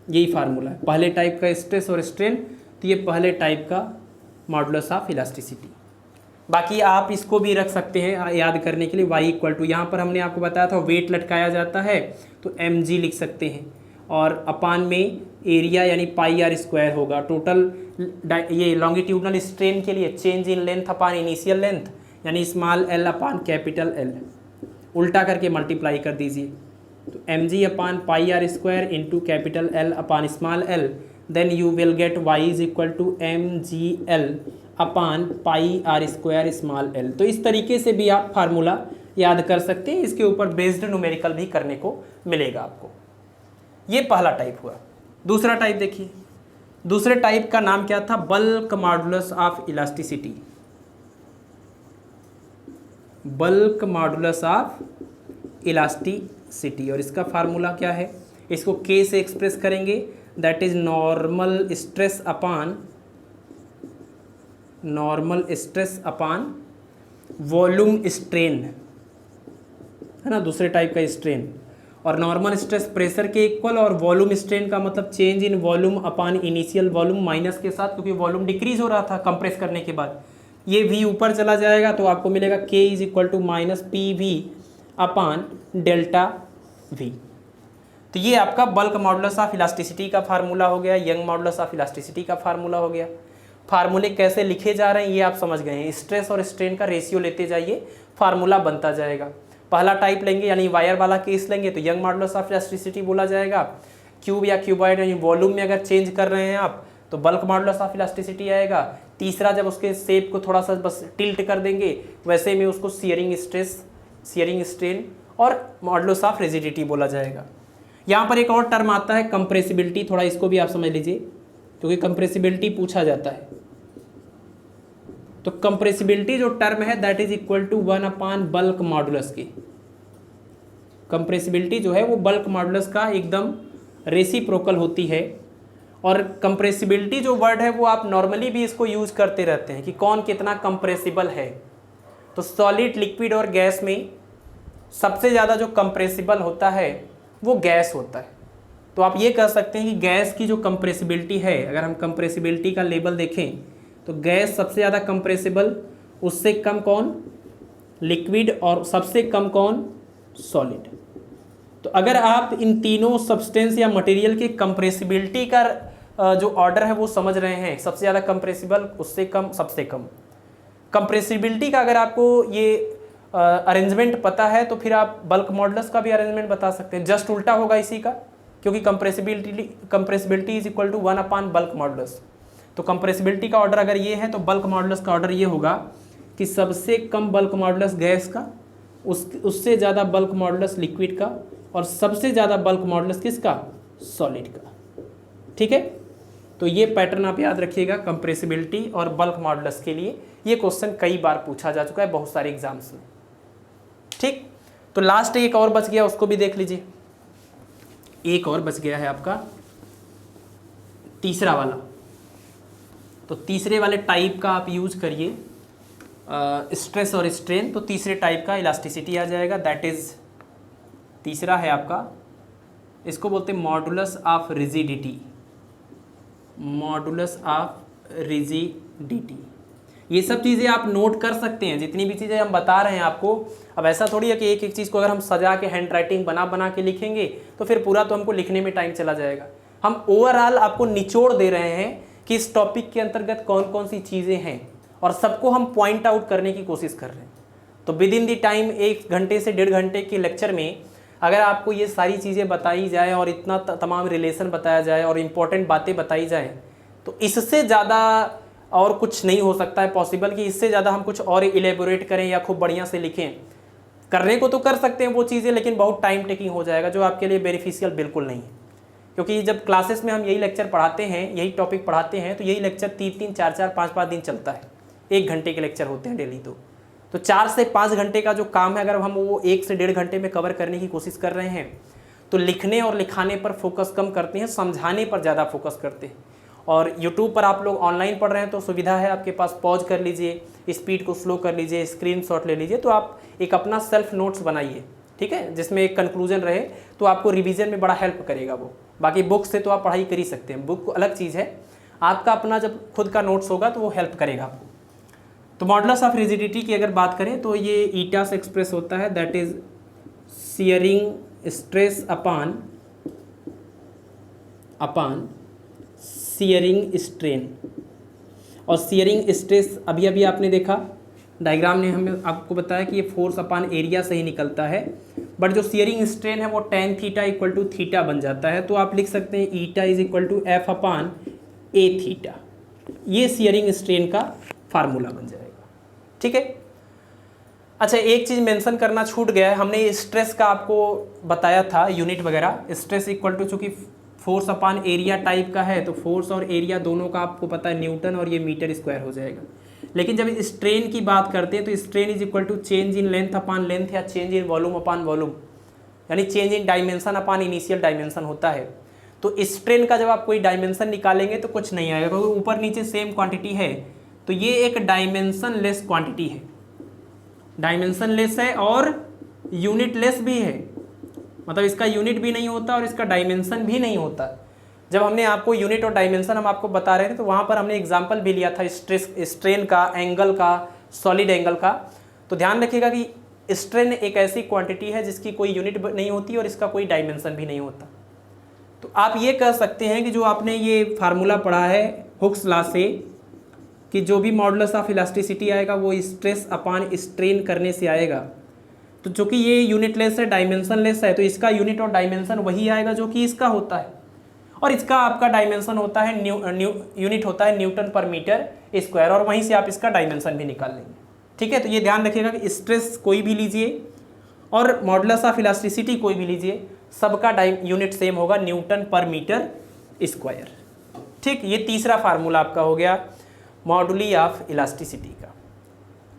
यही फार्मूला है, पहले टाइप का स्ट्रेस और स्ट्रेन, तो ये पहले टाइप का मॉडुलस ऑफ इलास्टिसिटी। बाकी आप इसको भी रख सकते हैं याद करने के लिए, y इक्वल टू, यहाँ पर हमने आपको बताया था वेट लटकाया जाता है तो mg लिख सकते हैं, और अपान में एरिया यानी पाई आर स्क्वायर होगा। टोटल ये लॉन्गिट्यूडनल स्ट्रेन के लिए change in length upon initial length, यानी small l upon capital L, उल्टा करके मल्टीप्लाई कर दीजिए। तो mg upon pi r square into capital L upon small l, then you will get y is equal to mgl upon pi r square small l. तो इस तरीके से भी आप फार्मूला याद कर सकते हैं, इसके ऊपर बेस्ड न्यूमेरिकल भी करने को मिलेगा आपको। ये पहला टाइप हुआ। दूसरा टाइप देखिए, दूसरे टाइप का नाम क्या था, bulk modulus of elasticity. Bulk modulus of elasticity, और इसका फार्मूला क्या है, इसको K से एक्सप्रेस करेंगे, that is normal stress upon normal stress upon volume strain, है ना, दूसरे टाइप का स्ट्रेन। और नॉर्मल स्ट्रेस प्रेशर के इक्वल, और वॉल्यूम स्ट्रेन का मतलब change in volume upon initial volume minus के साथ, क्योंकि वॉल्यूम डिक्रीज हो रहा था कंप्रेस करने के बाद। ये v ऊपर चला जाएगा तो आपको मिलेगा k is equal to minus P V upon delta v। तो ये आपका बल्क मॉडुलस ऑफ इलास्टिसिटी का फार्मूला हो गया, यंग मॉडुलस ऑफ इलास्टिसिटी का फार्मूला हो गया। फार्मूले कैसे लिखे जा रहे हैं ये आप समझ गए हैं। स्ट्रेस और स्ट्रेन का रेशियो लेते जाइए, फार्मूला बनता जाएगा। पहला टाइप लेंगे यानी वायर वाला केस लेंगे तो यंग मॉडुलस ऑफ इलास्टिसिटी बोला जाएगा। क्यूब या क्यूबॉइड यानी वॉल्यूम में अगर चेंज कर रहे हैं आप तो बल्क मॉडुलस ऑफ इलास्टिसिटी आएगा। तीसरा जब उसके शेप को थोड़ा सा बस टिल्ट कर देंगे वैसे में उसको शियरिंग स्ट्रेस, शियरिंग स्ट्रेन और मॉडुलस ऑफ रिजिडिटी बोला जाएगा। यहाँ पर एक और टर्म आता है कंप्रेसिबिलिटी, थोड़ा इसको भी आप समझ लीजिए क्योंकि कंप्रेसिबिलिटी पूछा जाता है। तो कंप्रेसिबिलिटी जो टर्म है that is equal to 1 upon bulk modulus की। कंप्रेसिबिलिटी जो है वो बल्क मॉडुलस का एकदम रेसिप्रोकल होती है। और कंप्रेसिबिलिटी जो वर्ड है वो आप नॉर्मली भी इसको यूज करते रहते हैं कि कौन कितना कंप्रेसिबल है। तो सॉलिड, लिक्विड और गैस में सबसे ज़्यादा जो कंप्रेसिबल होता है वो गैस होता है। तो आप ये कह सकते हैं कि गैस की जो कंप्रेसिबिलिटी है, अगर हम कंप्रेसिबिलिटी का लेवल देखें तो गैस सबसे ज़्यादा कंप्रेसिबल, उससे कम कौन, लिक्विड, और सबसे कम कौन, सॉलिड। तो अगर आप इन तीनों सब्सटेंस या मटेरियल के कंप्रेसिबिलिटी का जो ऑर्डर है वो समझ रहे हैं, सबसे ज़्यादा कंप्रेसिबल, उससे कम, सबसे कम। कंप्रेसिबिलिटी का अगर आपको ये अरेंजमेंट पता है तो फिर आप बल्क मॉडुलस का भी अरेंजमेंट बता सकते हैं। जस्ट उल्टा होगा इसी का, क्योंकि compressibility is equal to 1 upon bulk modulus. तो कंप्रेसिबिलिटी का ऑर्डर अगर ये है तो बल्क मॉडुलस का ऑर्डर ये होगा कि सबसे कम बल्क मॉडुलस गैस का, उससे ज़्यादा बल्क मॉडुलस लिक्विड का, और सबसे ज़्यादा बल्क मॉडुलस किसका, सॉलिड का। ठीक है, तो ये पैटर्न आप याद रखिएगा कंप्रेसिबिलिटी और बल्क मॉडुलस के लिए। ये क्वेश्चन कई बार पूछा जा चुका है बहुत सारे एग्जाम्स में। ठीक, तो लास्ट एक और बच गया, उसको भी देख लीजिए। एक और बच गया है आपका तीसरा वाला। तो तीसरे वाले टाइप का आप यूज करिए स्ट्रेस और स्ट्रेन, तो तीसरे टाइप का इलास्टिसिटी आ जाएगा। दैट इज तीसरा है आपका, इसको बोलते हैं modulus of rigidity. Modulus of rigidity, ये सब चीज़ें आप नोट कर सकते हैं, जितनी भी चीज़ें हम बता रहे हैं आपको। अब ऐसा थोड़ी है कि एक एक चीज़ को अगर हम सजा के हैंड राइटिंग बना के लिखेंगे तो फिर पूरा तो हमको लिखने में टाइम चला जाएगा। हम ओवरऑल आपको निचोड़ दे रहे हैं कि इस टॉपिक के अंतर्गत कौन कौन सी चीज़ें हैं, और सबको हम पॉइंट आउट करने की कोशिश कर रहे हैं। तो विद इन दी टाइम 1 घंटे से 1.5 घंटे के लेक्चर में अगर आपको ये सारी चीज़ें बताई जाए और इतना तमाम रिलेशन बताया जाए और इम्पोर्टेंट बातें बताई जाए, तो इससे ज़्यादा और कुछ नहीं हो सकता है पॉसिबल कि इससे ज़्यादा हम कुछ और इलेबोरेट करें या खूब बढ़िया से लिखें। करने को तो कर सकते हैं वो चीज़ें, लेकिन बहुत टाइम टेकिंग हो जाएगा, जो आपके लिए बेनिफिशियल बिल्कुल नहीं है। क्योंकि जब क्लासेस में हम यही लेक्चर पढ़ाते हैं, यही टॉपिक पढ़ाते हैं, तो यही लेक्चर 3-3, 4-4, 5-5 दिन चलता है। 1 घंटे के लेक्चर होते हैं डेली। तो 4 से 5 घंटे का जो काम है, अगर हम वो 1 से 1.5 घंटे में कवर करने की कोशिश कर रहे हैं, तो लिखने और लिखाने पर फोकस कम करते हैं, समझाने पर ज़्यादा फोकस करते हैं। और यूट्यूब पर आप लोग ऑनलाइन पढ़ रहे हैं तो सुविधा है आपके पास, पॉज कर लीजिए, स्पीड को स्लो कर लीजिए, स्क्रीनशॉट ले लीजिए, तो आप एक अपना सेल्फ नोट्स बनाइए, ठीक है, जिसमें एक कंक्लूजन रहे, तो आपको रिवीजन में बड़ा हेल्प करेगा वो। बाकी बुक से तो आप पढ़ाई कर ही सकते हैं, बुक अलग चीज़ है, आपका अपना जब खुद का नोट्स होगा तो वो हेल्प करेगा आपको। तो मॉडुलस ऑफ रिजिडिटी की अगर बात करें तो ये ईटा से एक्सप्रेस होता है, that is shearing stress upon shearing strain. और शियरिंग स्ट्रेस अभी अभी आपने देखा डायग्राम ने हमें आपको बताया कि ये फोर्स अपान एरिया से ही निकलता है, बट जो शियरिंग स्ट्रेन है वो tan theta equal to theta बन जाता है। तो आप लिख सकते हैं eta is equal to F upon A theta, ये शियरिंग स्ट्रेन का फार्मूला बन जाएगा। ठीक है, अच्छा एक चीज़ मेंशन करना छूट गया है, हमने स्ट्रेस का आपको बताया था यूनिट वगैरह। स्ट्रेस इक्वल टू चूँकि फोर्स अपान एरिया टाइप का है, तो फोर्स और एरिया दोनों का आपको पता है न्यूटन, और ये मीटर स्क्वायर हो जाएगा। लेकिन जब स्ट्रेन की बात करते हैं तो strain is equal to change in length upon length, या change in volume upon volume, यानी change in dimension upon initial dimension होता है। तो स्ट्रेन का जब आप कोई डायमेंशन निकालेंगे तो कुछ नहीं आएगा, क्योंकि ऊपर नीचे सेम क्वांटिटी है, तो ये एक डायमेंशन लेस क्वांटिटी है, डायमेंशन लेस है और यूनिट लेस भी है, मतलब इसका यूनिट भी नहीं होता और इसका डायमेंशन भी नहीं होता। जब हमने आपको यूनिट और डायमेंशन हम आपको बता रहे थे तो वहाँ पर हमने एग्जाम्पल भी लिया था स्ट्रेन का, एंगल का, सॉलिड एंगल का। तो ध्यान रखिएगा कि स्ट्रेन एक ऐसी क्वांटिटी है जिसकी कोई यूनिट नहीं होती और इसका कोई डायमेंशन भी नहीं होता। तो आप ये कह सकते हैं कि जो आपने ये फार्मूला पढ़ा है हुक्स लॉ से कि जो भी मॉडुलस ऑफ इलास्टिसिटी आएगा वो स्ट्रेस अपान स्ट्रेन करने से आएगा। तो चूँकि ये यूनिट लेस है, डायमेंशन लेस है, तो इसका यूनिट और डायमेंशन वही आएगा जो कि इसका होता है, और इसका आपका डायमेंशन होता है यूनिट होता है न्यूटन पर मीटर स्क्वायर, और वहीं से आप इसका डायमेंशन भी निकाल लेंगे। ठीक है, तो ये ध्यान रखिएगा कि स्ट्रेस कोई भी लीजिए और मॉडुलस ऑफ इलास्टिसिटी कोई भी लीजिए, सबका यूनिट सेम होगा, न्यूटन पर मीटर स्क्वायर। ठीक, ये तीसरा फार्मूला आपका हो गया मॉडुली ऑफ इलास्टिसिटी का।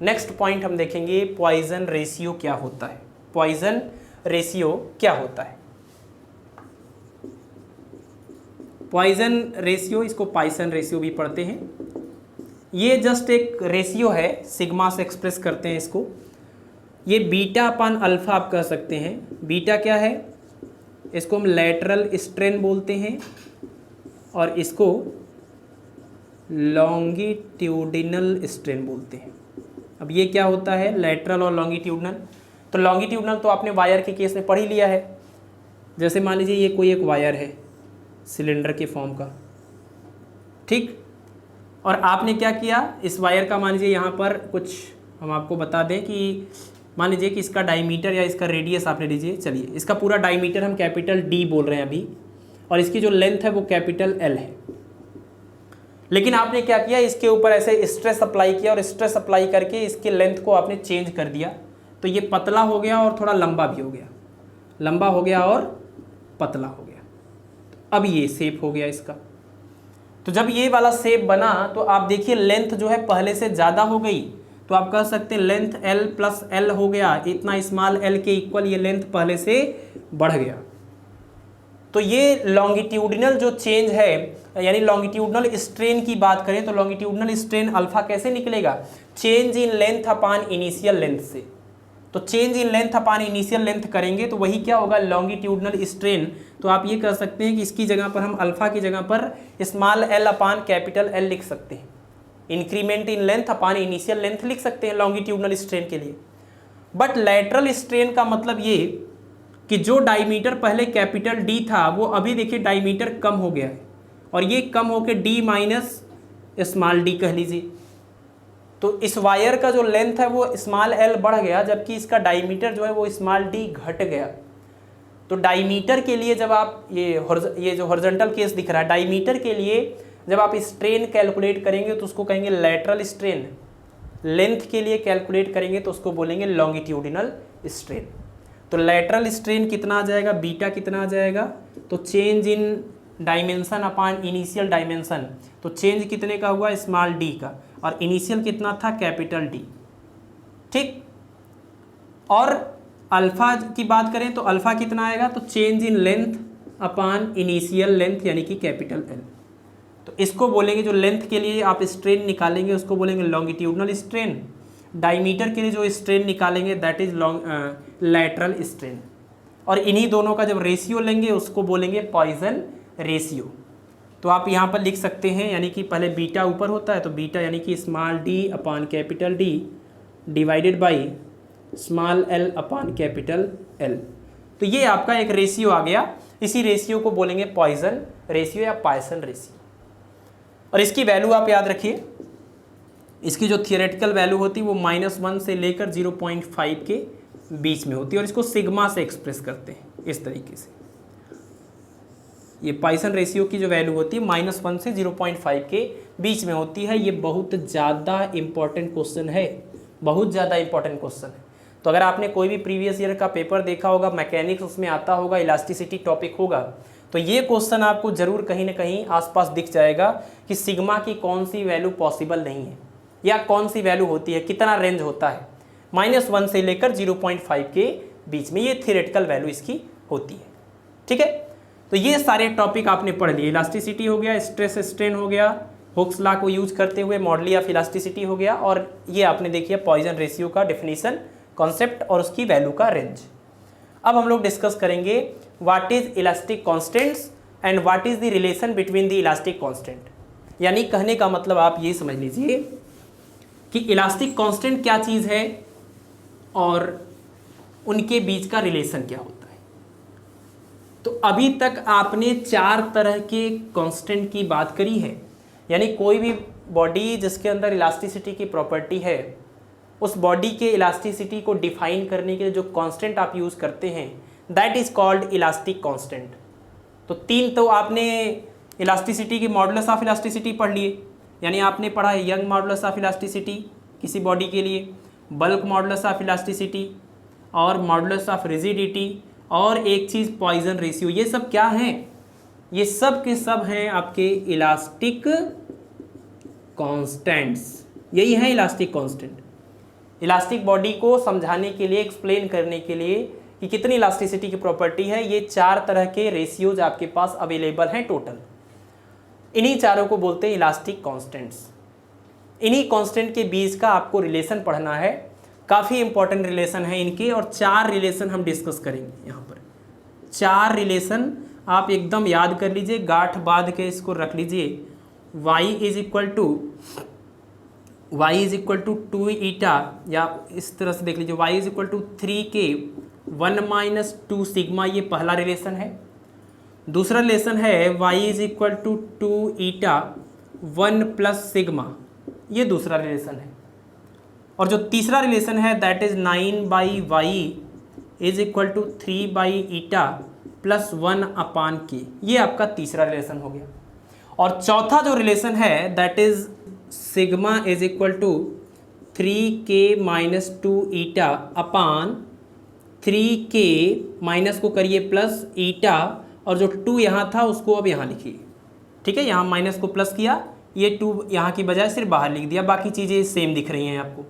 नेक्स्ट पॉइंट हम देखेंगे पॉइजन रेशियो क्या होता है। पॉइजन रेशियो क्या होता है? पॉइजन रेशियो, इसको पॉइसन रेशियो भी पढ़ते हैं। ये जस्ट एक रेशियो है, सिग्मा से एक्सप्रेस करते हैं इसको। ये बीटा अपान अल्फा आप कह सकते हैं। बीटा क्या है? इसको हम लैटरल स्ट्रेन बोलते हैं और इसको लॉन्गिट्यूडिनल स्ट्रेन बोलते हैं। अब ये क्या होता है लैटरल और लॉन्गिट्यूडिनल? तो लॉन्गिट्यूडिनल तो आपने वायर के केस में पढ़ ही लिया है। जैसे मान लीजिए ये कोई एक वायर है सिलेंडर के फॉर्म का, ठीक, और आपने क्या किया, इस वायर का मान लीजिए यहाँ पर कुछ हम आपको बता दें कि मान लीजिए कि इसका डायमीटर या इसका रेडियस आपने लीजिए, चलिए इसका पूरा डायमीटर हम कैपिटल डी बोल रहे हैं अभी, और इसकी जो लेंथ है वो कैपिटल एल है। लेकिन आपने क्या किया, इसके ऊपर ऐसे स्ट्रेस अप्लाई किया और स्ट्रेस अप्लाई करके इसके लेंथ को आपने चेंज कर दिया, तो ये पतला हो गया और थोड़ा लंबा भी हो गया, लंबा हो गया और पतला हो गया। अब ये शेप हो गया इसका। तो जब ये वाला शेप बना तो आप देखिए लेंथ जो है पहले से ज़्यादा हो गई, तो आप कह सकते हैं लेंथ L प्लस L हो गया, इतना स्मॉल l के इक्वल ये लेंथ पहले से बढ़ गया। तो ये लॉन्गिट्यूडिनल जो चेंज है, यानी लॉन्गिट्यूडिनल स्ट्रेन की बात करें तो लॉन्गिट्यूडिनल स्ट्रेन अल्फा कैसे निकलेगा? Change in length upon initial length से। तो change in length upon initial length करेंगे तो वही क्या होगा, लॉन्गिट्यूडिनल स्ट्रेन। तो आप ये कह सकते हैं कि इसकी जगह पर हम अल्फा की जगह पर स्मॉल l अपान कैपिटल L लिख सकते हैं, increment in length upon initial length लिख सकते हैं लॉन्गिट्यूडिनल स्ट्रेन के लिए। बट लैटरल स्ट्रेन का मतलब ये कि जो डायमीटर पहले कैपिटल D था वो अभी देखिए डायमीटर कम हो गया है, और ये कम होकर D माइनस स्मॉल d कह लीजिए। तो इस वायर का जो लेंथ है वो स्मॉल l बढ़ गया, जबकि इसका डायमीटर जो है वो स्मॉल d घट गया। तो डायमीटर के लिए जब आप ये जो हॉरिजॉन्टल केस दिख रहा है, डायमीटर के लिए जब आप स्ट्रेन कैलकुलेट करेंगे तो उसको कहेंगे लैटरल स्ट्रेन। लेंथ के लिए कैलकुलेट करेंगे तो उसको बोलेंगे लॉन्गिट्यूडिनल स्ट्रेन। तो लैटरल स्ट्रेन कितना आ जाएगा, बीटा कितना आ जाएगा, तो change in dimension upon initial dimension, तो चेंज कितने का हुआ, स्मॉल d का, और इनिशियल कितना था, कैपिटल D। ठीक, और अल्फा की बात करें तो अल्फा कितना आएगा, तो change in length upon initial length यानी कि कैपिटल L। तो इसको बोलेंगे, जो लेंथ के लिए आप स्ट्रेन निकालेंगे उसको बोलेंगे लॉन्गिट्यूडिनल स्ट्रेन, डायमीटर के लिए जो स्ट्रेन निकालेंगे दैट इज लैटरल स्ट्रेन, और इन्हीं दोनों का जब रेशियो लेंगे उसको बोलेंगे पॉइजन रेशियो। तो आप यहाँ पर लिख सकते हैं, यानी कि पहले बीटा ऊपर होता है तो बीटा यानी कि small d upon capital D divided by small l upon capital L। तो ये आपका एक रेशियो आ गया, इसी रेशियो को बोलेंगे पॉइजन रेशियो या पॉइसन रेशियो। और इसकी वैल्यू आप याद रखिए, इसकी जो थियोरेटिकल वैल्यू होती है वो -1 से लेकर 0.5 के बीच में होती है, और इसको सिग्मा से एक्सप्रेस करते हैं इस तरीके से। ये पॉइसन रेशियो की जो वैल्यू होती है -1 से 0.5 के बीच में होती है। ये बहुत ज़्यादा इंपॉर्टेंट क्वेश्चन है, बहुत ज़्यादा इंपॉर्टेंट क्वेश्चन है। तो अगर आपने कोई भी प्रीवियस ईयर का पेपर देखा होगा, मैकेनिक्स उसमें आता होगा, इलास्टिसिटी टॉपिक होगा, तो ये क्वेश्चन आपको ज़रूर कहीं ना कहीं आसपास दिख जाएगा कि सिग्मा की कौन सी वैल्यू पॉसिबल नहीं है या कौन सी वैल्यू होती है, कितना रेंज होता है। -1 से लेकर 0.5 के बीच में ये थियोरेटिकल वैल्यू इसकी होती है। ठीक है, तो ये सारे टॉपिक आपने पढ़ लिए, इलास्टिसिटी हो गया, स्ट्रेस स्ट्रेन हो गया, हुक्स लॉ को यूज करते हुए मॉडली ऑफ इलास्टिसिटी हो गया, और ये आपने देखिए पॉइजन रेशियो का डेफिनेशन, कॉन्सेप्ट और उसकी वैल्यू का रेंज। अब हम लोग डिस्कस करेंगे what is elastic constants and what is the relation between the elastic constant. यानी कहने का मतलब आप ये समझ लीजिए कि इलास्टिक कांस्टेंट क्या चीज़ है और उनके बीच का रिलेशन क्या होता है। तो अभी तक आपने 4 तरह के कांस्टेंट की बात करी है, यानी कोई भी बॉडी जिसके अंदर इलास्टिसिटी की प्रॉपर्टी है, उस बॉडी के इलास्टिसिटी को डिफाइन करने के लिए जो कांस्टेंट आप यूज़ करते हैं that is called elastic constant. तो 3 तो आपने इलास्टिसिटी की मॉडुलस ऑफ इलास्टिसिटी पढ़ लिए, यानी आपने पढ़ा है यंग मॉडुलस ऑफ इलास्टिसिटी किसी बॉडी के लिए, बल्क मॉडुलस ऑफ इलास्टिसिटी और मॉडुलस ऑफ रिजिडिटी, और एक चीज़ पॉइजन रेशियो। ये सब क्या हैं? ये सब के सब हैं आपके इलास्टिक कांस्टेंट्स। यही है इलास्टिक कांस्टेंट। इलास्टिक बॉडी को समझाने के लिए, एक्सप्लेन करने के लिए कि कितनी इलास्टिसिटी की प्रॉपर्टी है, ये 4 तरह के रेशियोज आपके पास अवेलेबल हैं टोटल। इन्हीं चारों को बोलते हैं इलास्टिक कांस्टेंट्स। इन्हीं कांस्टेंट के बीच का आपको रिलेशन पढ़ना है, काफ़ी इंपॉर्टेंट रिलेशन है इनके, और 4 रिलेशन हम डिस्कस करेंगे यहाँ पर। 4 रिलेशन आप एकदम याद कर लीजिए, गांठ बांध के इसको रख लीजिए। y is equal to 2 eta, या इस तरह से देख लीजिए y is equal to 3k 1 - 2 sigma, ये पहला रिलेशन है। दूसरा रिलेशन है y is equal to 2 eta 1 + sigma, ये दूसरा रिलेशन है। और जो तीसरा रिलेशन है that is 9/y is equal to 3/ईटा + 1/k, ये आपका तीसरा रिलेशन हो गया। और चौथा जो रिलेशन है that is sigma is equal to 3k - 2 eta upon 3k minus को करिए प्लस ईटा, और जो 2 यहाँ था उसको अब यहाँ लिखिए। ठीक है, यहाँ माइनस को प्लस किया, ये 2 यहाँ की बजाय सिर्फ बाहर लिख दिया, बाकी चीज़ें सेम दिख रही हैं आपको।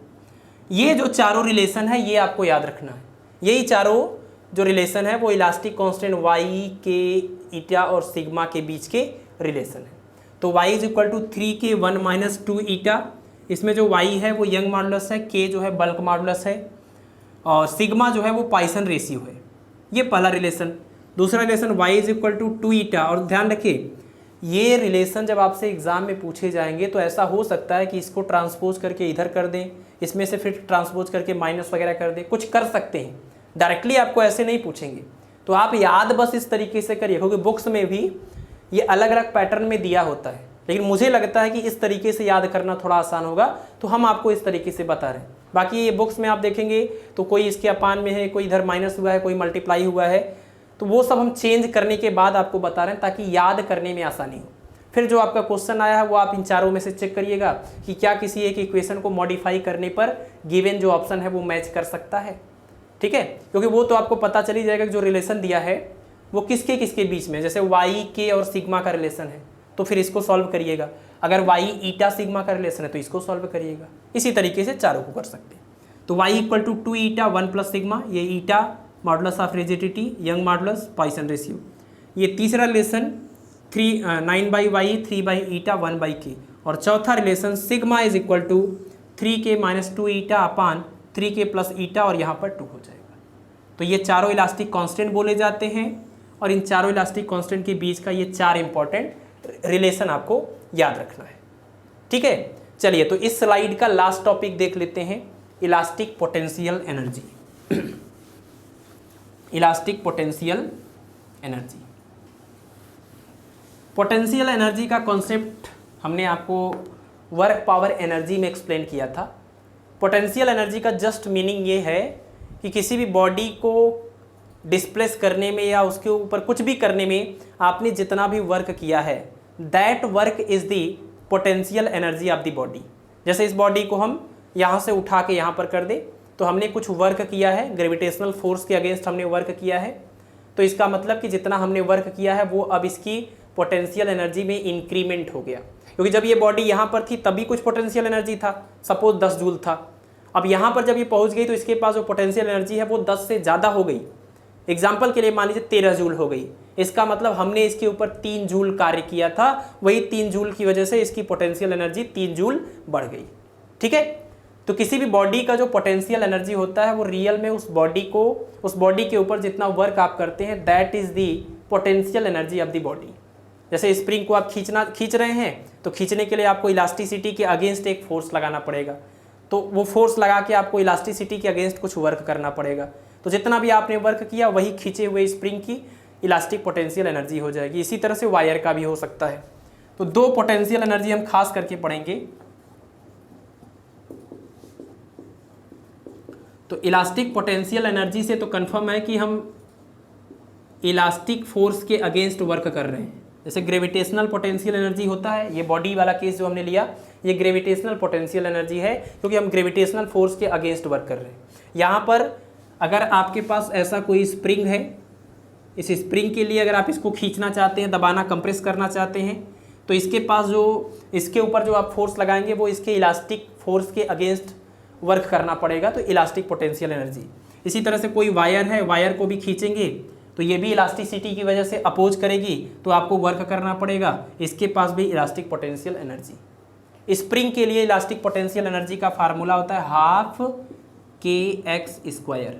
ये जो चारों रिलेशन है ये आपको याद रखना है। यही चारों जो रिलेशन है वो इलास्टिक कांस्टेंट y के ईटा और सिग्मा के बीच के रिलेशन है। तो y is equal to 3k 1 - 2 eta, इसमें जो y है वो यंग मॉडुलस है, k जो है बल्क मॉडुलस है, और सिग्मा जो है वो पॉइसन रेशियो है। ये पहला रिलेशन। दूसरा relation y is equal to 2 eta, और ध्यान रखिए ये रिलेशन जब आपसे एग्जाम में पूछे जाएंगे तो ऐसा हो सकता है कि इसको ट्रांसपोज करके इधर कर दें, इसमें से फिर ट्रांसपोज करके माइनस वगैरह कर दें, कुछ कर सकते हैं। डायरेक्टली आपको ऐसे नहीं पूछेंगे, तो आप याद बस इस तरीके से करिए, क्योंकि बुक्स में भी ये अलग अलग पैटर्न में दिया होता है, लेकिन मुझे लगता है कि इस तरीके से याद करना थोड़ा आसान होगा, तो हम आपको इस तरीके से बता रहे हैं। बाकी ये बुक्स में आप देखेंगे तो कोई इसके अपान में है, कोई इधर माइनस हुआ है, कोई मल्टीप्लाई हुआ है, तो वो सब हम चेंज करने के बाद आपको बता रहे हैं ताकि याद करने में आसानी हो। फिर जो आपका क्वेश्चन आया है वो आप इन चारों में से चेक करिएगा कि क्या किसी एक इक्वेशन को मॉडिफाई करने पर गिवन जो ऑप्शन है वो मैच कर सकता है। ठीक है, क्योंकि वो तो आपको पता चल ही जाएगा कि जो रिलेशन दिया है वो किसके किसके बीच में। जैसे y के और सिग्मा का रिलेशन है तो फिर इसको सॉल्व करिएगा, अगर y ईटा सिग्मा का रिलेशन है तो इसको सॉल्व करिएगा। इसी तरीके से चारों को कर सकते हैं। तो y equal to 2 eta 1 + sigma, ये eta modulus of rigidity, Young modulus, Poisson ratio. ये तीसरा रिलेशन 9/y 3/ईटा 1/k, और चौथा रिलेशन sigma is equal to 3k - 2 eta upon 3k + eta, और यहाँ पर 2 हो जाएगा। तो ये चारों इलास्टिक कांस्टेंट बोले जाते हैं, और इन चारों इलास्टिक कांस्टेंट के बीच का ये 4 इंपॉर्टेंट रिलेशन आपको याद रखना है। ठीक है, चलिए तो इस स्लाइड का लास्ट टॉपिक देख लेते हैं, elastic potential energy. Elastic potential energy. Potential energy का कॉन्सेप्ट हमने आपको वर्क पावर एनर्जी में एक्सप्लेन किया था। पोटेंशियल एनर्जी का जस्ट मीनिंग ये है कि किसी भी बॉडी को डिस्प्लेस करने में या उसके ऊपर कुछ भी करने में आपने जितना भी वर्क किया है that work is the potential energy of the body. जैसे इस बॉडी को हम यहाँ से उठा के यहाँ पर कर दे तो हमने कुछ वर्क किया है, ग्रेविटेशनल फोर्स के अगेंस्ट हमने वर्क किया है, तो इसका मतलब कि जितना हमने वर्क किया है वो अब इसकी पोटेंशियल एनर्जी में इंक्रीमेंट हो गया। क्योंकि जब ये बॉडी यहाँ पर थी तभी कुछ पोटेंशियल एनर्जी था, सपोज 10 जूल था। अब यहाँ पर जब ये पहुँच गई तो इसके पास जो पोटेंशियल एनर्जी है वो 10 से ज़्यादा हो गई। एग्जाम्पल के लिए मान लीजिए 13 जूल हो गई, इसका मतलब हमने इसके ऊपर 3 जूल कार्य किया था, वही 3 जूल की वजह से इसकी पोटेंशियल एनर्जी 3 जूल बढ़ गई। ठीक है, तो किसी भी बॉडी का जो पोटेंशियल एनर्जी होता है वो रियल में उस बॉडी के ऊपर जितना वर्क आप करते हैं that is the potential energy of the body. जैसे स्प्रिंग को आप खींच रहे हैं तो खींचने के लिए आपको इलास्टिसिटी के अगेंस्ट एक फोर्स लगाना पड़ेगा, तो वो फोर्स लगा के आपको इलास्टिसिटी के अगेंस्ट कुछ वर्क करना पड़ेगा, तो जितना भी आपने वर्क किया वही खींचे हुए स्प्रिंग की इलास्टिक पोटेंशियल एनर्जी हो जाएगी। इसी तरह से वायर का भी हो सकता है। तो 2 पोटेंशियल एनर्जी हम खास करके पढ़ेंगे। तो इलास्टिक पोटेंशियल एनर्जी से तो कंफर्म है कि हम इलास्टिक फोर्स के अगेंस्ट वर्क कर रहे हैं। जैसे ग्रेविटेशनल पोटेंशियल एनर्जी होता है, ये बॉडी वाला केस जो हमने लिया, ये ग्रेविटेशनल पोटेंशियल एनर्जी है क्योंकि हम ग्रेविटेशनल फोर्स के अगेंस्ट वर्क कर रहे हैं। यहाँ पर अगर आपके पास ऐसा कोई स्प्रिंग है, इस स्प्रिंग के लिए अगर आप इसको खींचना चाहते हैं, दबाना, कंप्रेस करना चाहते हैं, तो इसके पास जो इसके ऊपर जो आप फोर्स लगाएंगे वो इसके इलास्टिक फोर्स के अगेंस्ट वर्क करना पड़ेगा, तो इलास्टिक पोटेंशियल एनर्जी। इसी तरह से कोई वायर है, वायर को भी खींचेंगे तो ये भी इलास्टिसिटी की वजह से अपोज करेगी, तो आपको वर्क करना पड़ेगा, इसके पास भी इलास्टिक पोटेंशियल एनर्जी। स्प्रिंग के लिए इलास्टिक पोटेंशियल एनर्जी का फार्मूला होता है हाफ kx²,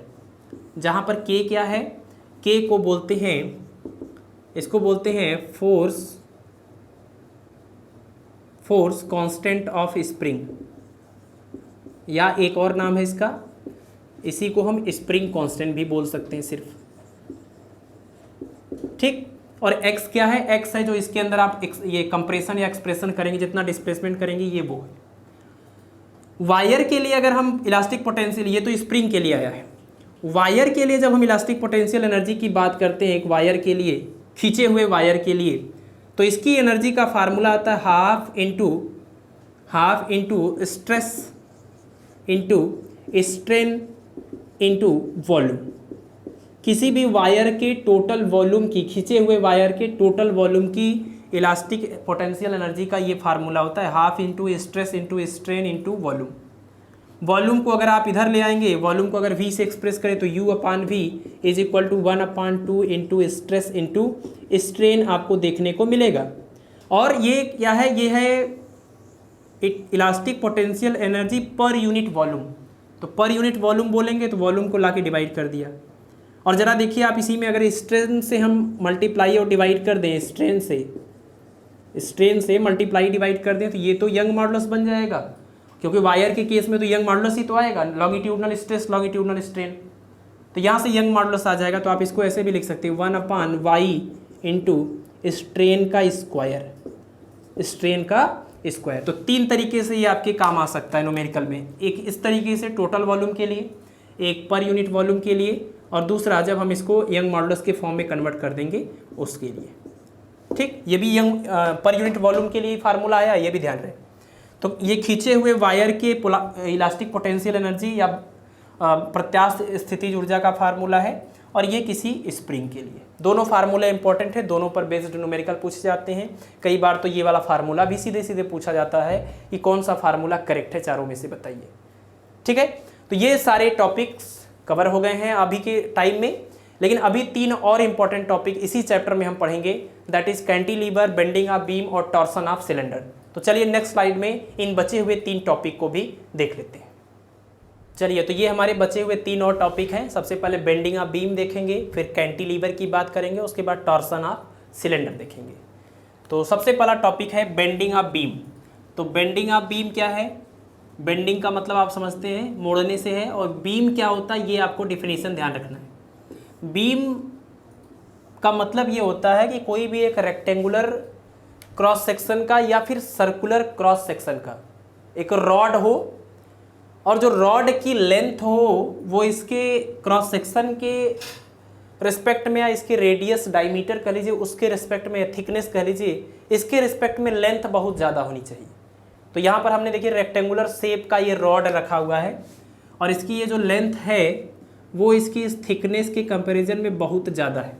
जहाँ पर k क्या है, k को बोलते हैं, इसको बोलते हैं फोर्स कांस्टेंट ऑफ स्प्रिंग, या एक और नाम है इसका, इसी को हम स्प्रिंग कांस्टेंट भी बोल सकते हैं सिर्फ। ठीक, और x क्या है, x है जो इसके अंदर आप ये कंप्रेशन या एक्सप्रेशन करेंगे, जितना डिस्प्लेसमेंट करेंगे ये वो है। वायर के लिए अगर हम इलास्टिक पोटेंशियल, ये तो स्प्रिंग के लिए आया है, वायर के लिए जब हम इलास्टिक पोटेंशियल एनर्जी की बात करते हैं एक वायर के लिए, खींचे हुए वायर के लिए, तो इसकी एनर्जी का फार्मूला आता है half into stress into strain into volume. किसी भी वायर के टोटल वॉल्यूम की, खींचे हुए वायर के टोटल वॉल्यूम की इलास्टिक पोटेंशियल एनर्जी का ये फार्मूला होता है half into stress into strain into volume. Volume को अगर आप इधर ले आएंगे, वॉल्यूम को अगर v से एक्सप्रेस करें तो u/v is equal to 1/2 into stress into strain आपको देखने को मिलेगा। और ये क्या है, ये है elastic potential energy per unit volume. तो पर यूनिट वॉल्यूम बोलेंगे तो वॉल्यूम को ला के डिवाइड कर दिया। और ज़रा देखिए आप, इसी में अगर स्ट्रेन से हम मल्टीप्लाई और डिवाइड कर दें, स्ट्रेन से मल्टीप्लाई डिवाइड कर दें तो ये तो यंग मॉडुलस बन जाएगा, क्योंकि वायर के केस में तो यंग मॉडुलस ही तो आएगा, लॉन्गिट्यूडनल स्ट्रेस लॉन्गिट्यूडनल स्ट्रेन, तो यहाँ से यंग मॉडुलस आ जाएगा। तो आप इसको ऐसे भी लिख सकते हैं 1/y इंटू स्ट्रेन का स्क्वायर। तो 3 तरीके से ये आपके काम आ सकता है न्यूमेरिकल में, एक इस तरीके से टोटल वॉल्यूम के लिए, एक पर यूनिट वॉल्यूम के लिए, और दूसरा जब हम इसको यंग मॉडुलस के फॉर्म में कन्वर्ट कर देंगे उसके लिए। ठीक, ये भी यंग पर यूनिट वॉल्यूम के लिए फार्मूला आया, ये भी ध्यान रहे। तो ये खींचे हुए वायर के इलास्टिक पोटेंशियल एनर्जी या प्रत्यास्थ स्थितिज ऊर्जा का फार्मूला है, और ये किसी स्प्रिंग के लिए। दोनों फार्मूले इंपॉर्टेंट है, दोनों पर बेस्ड न्यूमेरिकल पूछे जाते हैं। कई बार तो ये वाला फार्मूला भी सीधे सीधे पूछा जाता है कि कौन सा फार्मूला करेक्ट है, चारों में से बताइए। ठीक है, तो ये सारे टॉपिक्स कवर हो गए हैं अभी के टाइम में, लेकिन अभी 3 और इंपॉर्टेंट टॉपिक इसी चैप्टर में हम पढ़ेंगे, that is cantilever, bending of beam और टॉर्सन ऑफ सिलेंडर। तो चलिए नेक्स्ट स्लाइड में इन बचे हुए 3 टॉपिक को भी देख लेते हैं। चलिए, तो ये हमारे बचे हुए 3 और टॉपिक हैं। सबसे पहले बेंडिंग ऑफ बीम देखेंगे, फिर कैंटिलीवर की बात करेंगे, उसके बाद टॉर्सन ऑफ सिलेंडर देखेंगे। तो सबसे पहला टॉपिक है बेंडिंग ऑफ बीम। तो बेंडिंग ऑफ बीम क्या है? बेंडिंग का मतलब आप समझते हैं मोड़ने से है, और बीम क्या होता है ये आपको डिफिनीशन ध्यान रखना है। बीम का मतलब ये होता है कि कोई भी एक रेक्टेंगुलर क्रॉस सेक्शन का या फिर सर्कुलर क्रॉस सेक्शन का एक रॉड हो, और जो रॉड की लेंथ हो वो इसके क्रॉस सेक्शन के रिस्पेक्ट में, या इसके रेडियस डायमीटर कह लीजिए उसके रिस्पेक्ट में, या थिकनेस कह लीजिए इसके रिस्पेक्ट में लेंथ बहुत ज़्यादा होनी चाहिए। तो यहाँ पर हमने देखिए रेक्टेंगुलर शेप का ये रॉड रखा हुआ है, और इसकी ये जो लेंथ है वो इसकी इस थिकनेस के कंपैरिजन में बहुत ज़्यादा है,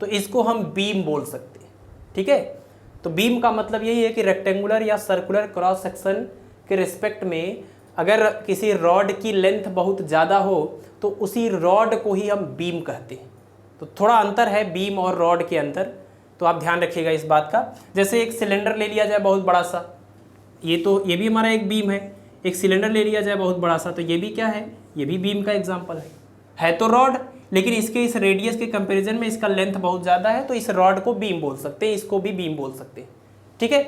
तो इसको हम बीम बोल सकते हैं। ठीक है, तो बीम का मतलब यही है कि रेक्टेंगुलर या सर्कुलर क्रॉस सेक्शन के रिस्पेक्ट में अगर किसी रॉड की लेंथ बहुत ज़्यादा हो तो उसी रॉड को ही हम बीम कहते हैं। तो थोड़ा अंतर है बीम और रॉड के अंदर, तो आप ध्यान रखिएगा इस बात का। जैसे एक सिलेंडर ले लिया जाए बहुत बड़ा सा, ये भी हमारा एक बीम है, एक सिलेंडर ले लिया जाए बहुत बड़ा सा, तो ये भी क्या है, ये भी बीम का एग्जाम्पल है तो रॉड, लेकिन इसके इस रेडियस के कंपैरिजन में इसका लेंथ बहुत ज़्यादा है, तो इस रॉड को बीम बोल सकते हैं, इसको भी बीम बोल सकते हैं। ठीक है,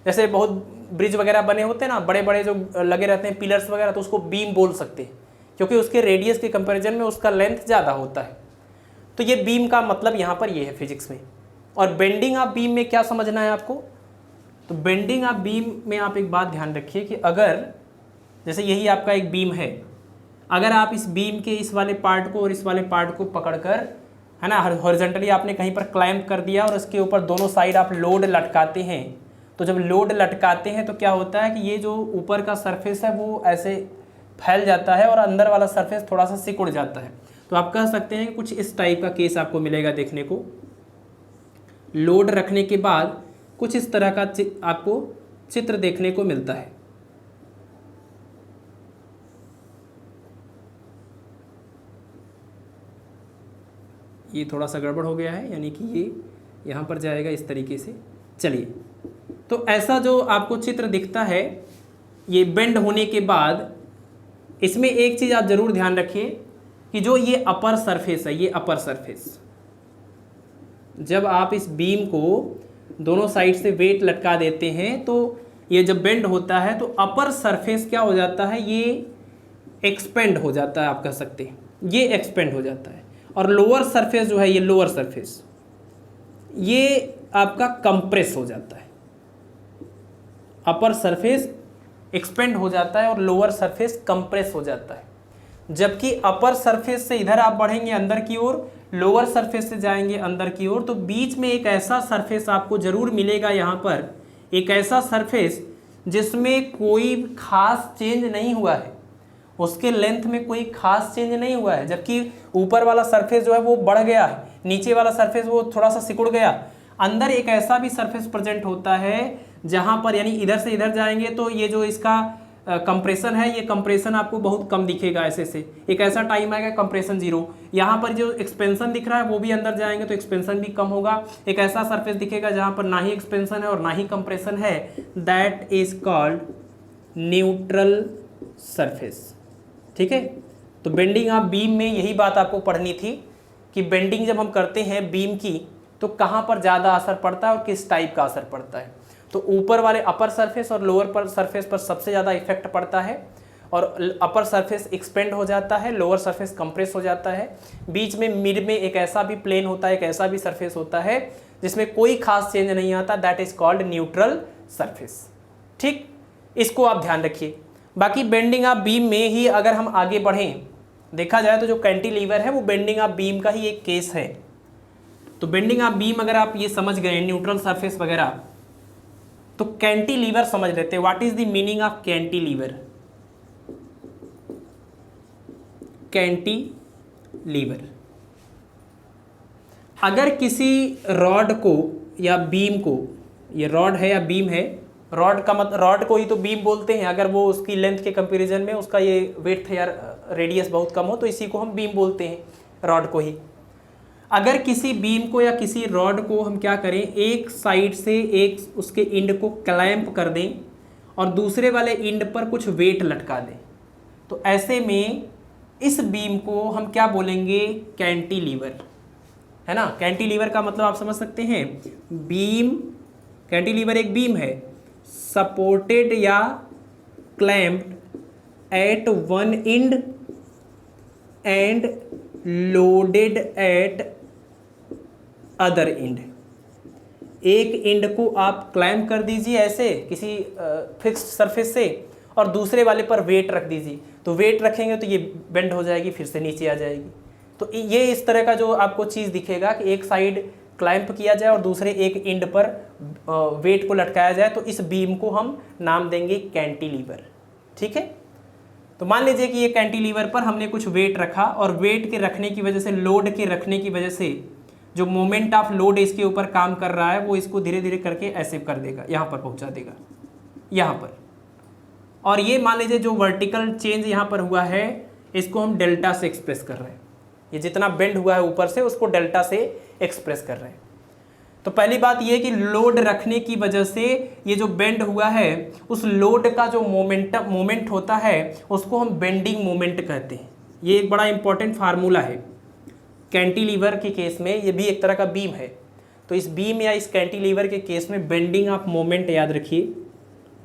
जैसे बहुत ब्रिज वगैरह बने होते हैं ना, बड़े बड़े जो लगे रहते हैं पिलर्स वगैरह, तो उसको बीम बोल सकते हैं, क्योंकि उसके रेडियस के कंपैरिजन में उसका लेंथ ज़्यादा होता है। तो ये बीम का मतलब यहाँ पर ये है फिजिक्स में। और बेंडिंग ऑफ बीम में क्या समझना है आपको, तो बेंडिंग ऑफ बीम में आप एक बात ध्यान रखिए कि अगर जैसे यही आपका एक बीम है, अगर आप इस बीम के इस वाले पार्ट को और इस वाले पार्ट को पकड़कर, है ना, हॉरिजॉन्टली आपने कहीं पर क्लैंप कर दिया और उसके ऊपर दोनों साइड आप लोड लटकाते हैं, तो जब लोड लटकाते हैं तो क्या होता है कि ये जो ऊपर का सरफेस है वो ऐसे फैल जाता है और अंदर वाला सरफेस थोड़ा सा सिकुड़ जाता है। तो आप कह सकते हैं कि कुछ इस टाइप का केस आपको मिलेगा देखने को। लोड रखने के बाद कुछ इस तरह का आपको चित्र देखने को मिलता है। ये थोड़ा सा गड़बड़ हो गया है, यानी कि ये यहाँ पर जाएगा इस तरीके से। चलिए, तो ऐसा जो आपको चित्र दिखता है, ये बेंड होने के बाद इसमें एक चीज़ आप ज़रूर ध्यान रखिए कि जो ये अपर सरफेस है, ये अपर सरफेस, जब आप इस बीम को दोनों साइड से वेट लटका देते हैं तो ये जब बेंड होता है तो अपर सरफेस क्या हो जाता है, ये एक्सपेंड हो जाता है, आप कह सकते हैं ये एक्सपेंड हो जाता है। और लोअर सरफेस जो है, ये लोअर सरफेस, ये आपका कंप्रेस हो जाता है। अपर सरफेस एक्सपेंड हो जाता है और लोअर सरफेस कंप्रेस हो जाता है। जबकि अपर सरफेस से इधर आप बढ़ेंगे अंदर की ओर, लोअर सरफेस से जाएंगे अंदर की ओर, तो बीच में एक ऐसा सरफेस आपको जरूर मिलेगा, यहाँ पर एक ऐसा सरफेस जिसमें कोई खास चेंज नहीं हुआ है, उसके लेंथ में कोई खास चेंज नहीं हुआ है, जबकि ऊपर वाला सरफेस जो है वो बढ़ गया है, नीचे वाला सरफेस वो थोड़ा सा सिकुड़ गया। अंदर एक ऐसा भी सरफेस प्रेजेंट होता है जहाँ पर, यानी इधर से इधर जाएंगे तो ये जो इसका कंप्रेशन है, ये कंप्रेशन आपको बहुत कम दिखेगा ऐसे से। एक ऐसा टाइम आएगा कंप्रेशन जीरो, यहाँ पर जो एक्सपेंशन दिख रहा है वो भी अंदर जाएंगे तो एक्सपेंशन भी कम होगा। एक ऐसा सरफेस दिखेगा जहाँ पर ना ही एक्सपेंशन है और ना ही कंप्रेशन है, that is called neutral surface. ठीक है, तो बेंडिंग ऑफ बीम में यही बात आपको पढ़नी थी कि बेंडिंग जब हम करते हैं बीम की तो कहाँ पर ज़्यादा असर पड़ता है और किस टाइप का असर पड़ता है। तो ऊपर वाले अपर सरफेस और लोअर पर सरफेस पर सबसे ज़्यादा इफेक्ट पड़ता है, और अपर सरफेस एक्सपेंड हो जाता है, लोअर सरफेस कंप्रेस हो जाता है। बीच में मिड में एक ऐसा भी प्लेन होता है, एक ऐसा भी सरफेस होता है जिसमें कोई खास चेंज नहीं आता, that is called neutral surface. ठीक, इसको आप ध्यान रखिए। बाकी बेंडिंग ऑफ बीम में ही अगर हम आगे बढ़ें, देखा जाए तो जो कैंटिलीवर है वो बेंडिंग ऑफ बीम का ही एक केस है। तो बेंडिंग ऑफ बीम अगर आप ये समझ गए न्यूट्रल सरफेस वगैरह, तो कैंटिलीवर समझ लेते हैं। What is the meaning of cantilever? Cantilever, अगर किसी रॉड को या बीम को, ये रॉड है या बीम है, रॉड का मतलब, रॉड को ही तो बीम बोलते हैं अगर वो उसकी लेंथ के कंपैरिजन में उसका ये वेट या रेडियस बहुत कम हो, तो इसी को हम बीम बोलते हैं, रॉड को ही। अगर किसी बीम को या किसी रॉड को हम क्या करें, एक साइड से एक उसके इंड को क्लैंप कर दें और दूसरे वाले इंड पर कुछ वेट लटका दें, तो ऐसे में इस बीम को हम क्या बोलेंगे, कैंटिलीवर, है ना। कैंटिलीवर का मतलब आप समझ सकते हैं, बीम, कैंटिलीवर एक बीम है, सपोर्टेड या clamped at one end and loaded at other end. एक इंड को आप क्लैंप कर दीजिए ऐसे किसी फिक्स्ड सरफेस से और दूसरे वाले पर वेट रख दीजिए, तो वेट रखेंगे तो ये बेंड हो जाएगी, फिर से नीचे आ जाएगी। तो ये इस तरह का जो आपको चीज़ दिखेगा कि एक साइड क्लैंप किया जाए और दूसरे एक इंड पर वेट को लटकाया जाए, तो इस बीम को हम नाम देंगे कैंटिलीवर। ठीक है, तो मान लीजिए कि ये कैंटिलीवर पर हमने कुछ वेट रखा और वेट के रखने की वजह से, लोड के रखने की वजह से जो मोमेंट ऑफ लोड इसके ऊपर काम कर रहा है वो इसको धीरे धीरे करके ऐसे कर देगा, यहाँ पर पहुँचा देगा, यहाँ पर। और ये मान लीजिए जो वर्टिकल चेंज यहाँ पर हुआ है इसको हम डेल्टा से एक्सप्रेस कर रहे हैं, ये जितना बेंड हुआ है ऊपर से उसको डेल्टा से एक्सप्रेस कर रहे हैं। तो पहली बात ये कि लोड रखने की वजह से ये जो बेंड हुआ है उस लोड का जो मोमेंट होता है उसको हम बेंडिंग मोमेंट कहते हैं। ये एक बड़ा इंपॉर्टेंट फार्मूला है। कैंटिलीवर के केस में ये भी एक तरह का बीम है, तो इस बीम या इस कैंटिलीवर के केस में बेंडिंग ऑफ मोमेंट याद रखिए,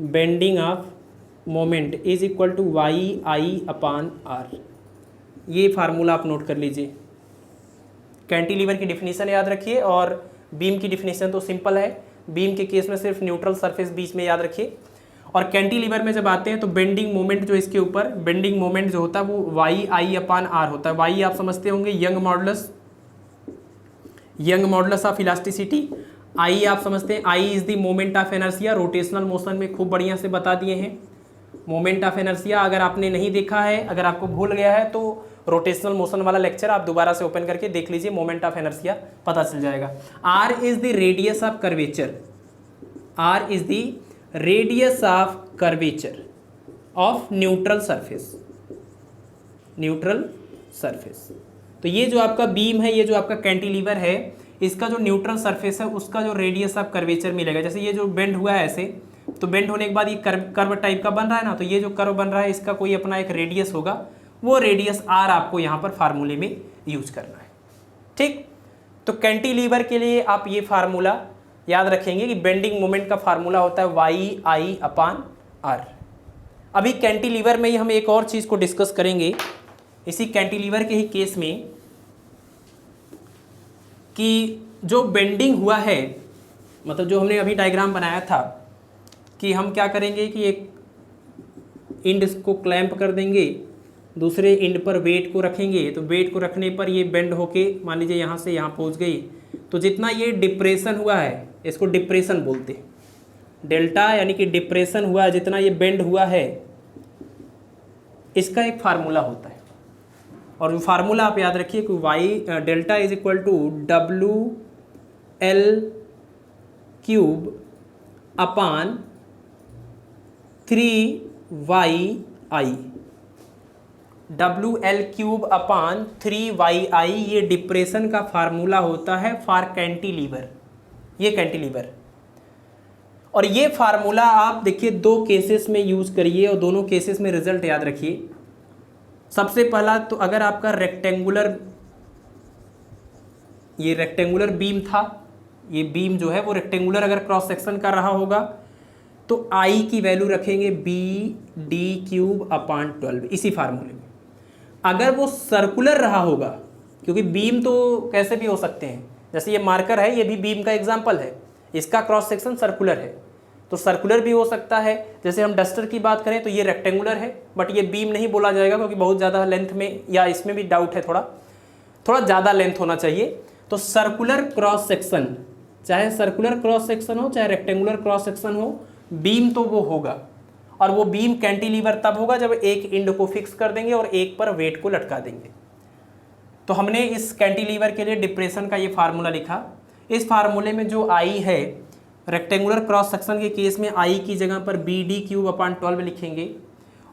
bending of moment is equal to Y I upon R. ये फार्मूला आप नोट कर लीजिए। कैंटिलीवर की डिफिनीशन याद रखिए और बीम की डिफिनीशन तो सिंपल है, बीम के केस में सिर्फ न्यूट्रल सरफेस बीच में याद रखिए। और कैंटिलीवर में जब आते हैं तो बेंडिंग मोमेंट जो इसके ऊपर बेंडिंग मोमेंट जो होता है वो वाई आई अपान आर होता है। वाई आप समझते होंगे Young modulus of elasticity. I आप समझते हैं I is the moment of inertia, rotational motion में खूब बढ़िया से बता दिए हैं मोमेंट ऑफ इनर्शिया। अगर आपने नहीं देखा है, अगर आपको भूल गया है तो रोटेशनल मोशन वाला लेक्चर आप दोबारा से ओपन करके देख लीजिए, मोमेंट ऑफ इनर्शिया पता चल जाएगा। R is the radius of curvature, R is the radius of curvature of neutral surface, neutral surface. तो ये जो आपका बीम है, ये जो आपका कैंटिलीवर है, इसका जो न्यूट्रल सरफेस है उसका जो रेडियस ऑफ कर्वेचर मिलेगा। जैसे ये जो बेंड हुआ है ऐसे, तो बेंड होने के बाद ये कर्व टाइप का बन रहा है ना, तो ये जो कर्व बन रहा है इसका कोई अपना एक रेडियस होगा, वो रेडियस आर आपको यहाँ पर फार्मूले में यूज करना है। ठीक, तो कैंटिलीवर के लिए आप ये फार्मूला याद रखेंगे कि बेंडिंग मोमेंट का फार्मूला होता है वाई आई अपान आर। अभी कैंटिलीवर में ही हम एक और चीज़ को डिस्कस करेंगे, इसी कैंटिलीवर के ही केस में, कि जो बेंडिंग हुआ है, मतलब जो हमने अभी डायग्राम बनाया था कि हम क्या करेंगे कि एक इंड को क्लैंप कर देंगे, दूसरे इंड पर वेट को रखेंगे, तो वेट को रखने पर ये बेंड होके मान लीजिए यहाँ से यहाँ पहुँच गई, तो जितना ये डिप्रेशन हुआ है इसको डिप्रेशन बोलते हैं, डेल्टा यानी कि डिप्रेशन हुआ है, जितना ये बेंड हुआ है इसका एक फार्मूला होता है। और वो फार्मूला आप याद रखिए कि Y delta is equal to W L cube upon 3y(i), W L cube upon 3y(i), ये डिप्रेशन का फार्मूला होता है फॉर कैंटिलीवर, ये कैंटिलीवर। और ये फार्मूला आप देखिए दो केसेस में यूज करिए और दोनों केसेस में रिजल्ट याद रखिए। सबसे पहला तो अगर आपका ये रेक्टेंगुलर बीम था, ये बीम जो है वो रेक्टेंगुलर अगर क्रॉस सेक्शन का रहा होगा तो आई की वैल्यू रखेंगे बी डी क्यूब अपान 12 इसी फार्मूले में। अगर वो सर्कुलर रहा होगा, क्योंकि बीम तो कैसे भी हो सकते हैं, जैसे ये मार्कर है, ये भी बीम का एग्जाम्पल है, इसका क्रॉस सेक्शन सर्कुलर है, तो सर्कुलर भी हो सकता है। जैसे हम डस्टर की बात करें तो ये रेक्टेंगुलर है, बट ये बीम नहीं बोला जाएगा क्योंकि बहुत ज़्यादा लेंथ में, या इसमें भी डाउट है, थोड़ा ज़्यादा लेंथ होना चाहिए। तो सर्कुलर क्रॉस सेक्शन, चाहे सर्कुलर क्रॉस सेक्शन हो चाहे रेक्टेंगुलर क्रॉस सेक्शन हो, बीम तो वो होगा। और वो बीम कैंटिलीवर तब होगा जब एक इंड को फिक्स कर देंगे और एक पर वेट को लटका देंगे। तो हमने इस कैंटिलीवर के लिए डिप्रेशन का ये फार्मूला लिखा। इस फार्मूले में जो आई है, रेक्टेंगुलर क्रॉस सेक्शन के केस में आई की जगह पर बी डी क्यूब अपान 12 लिखेंगे,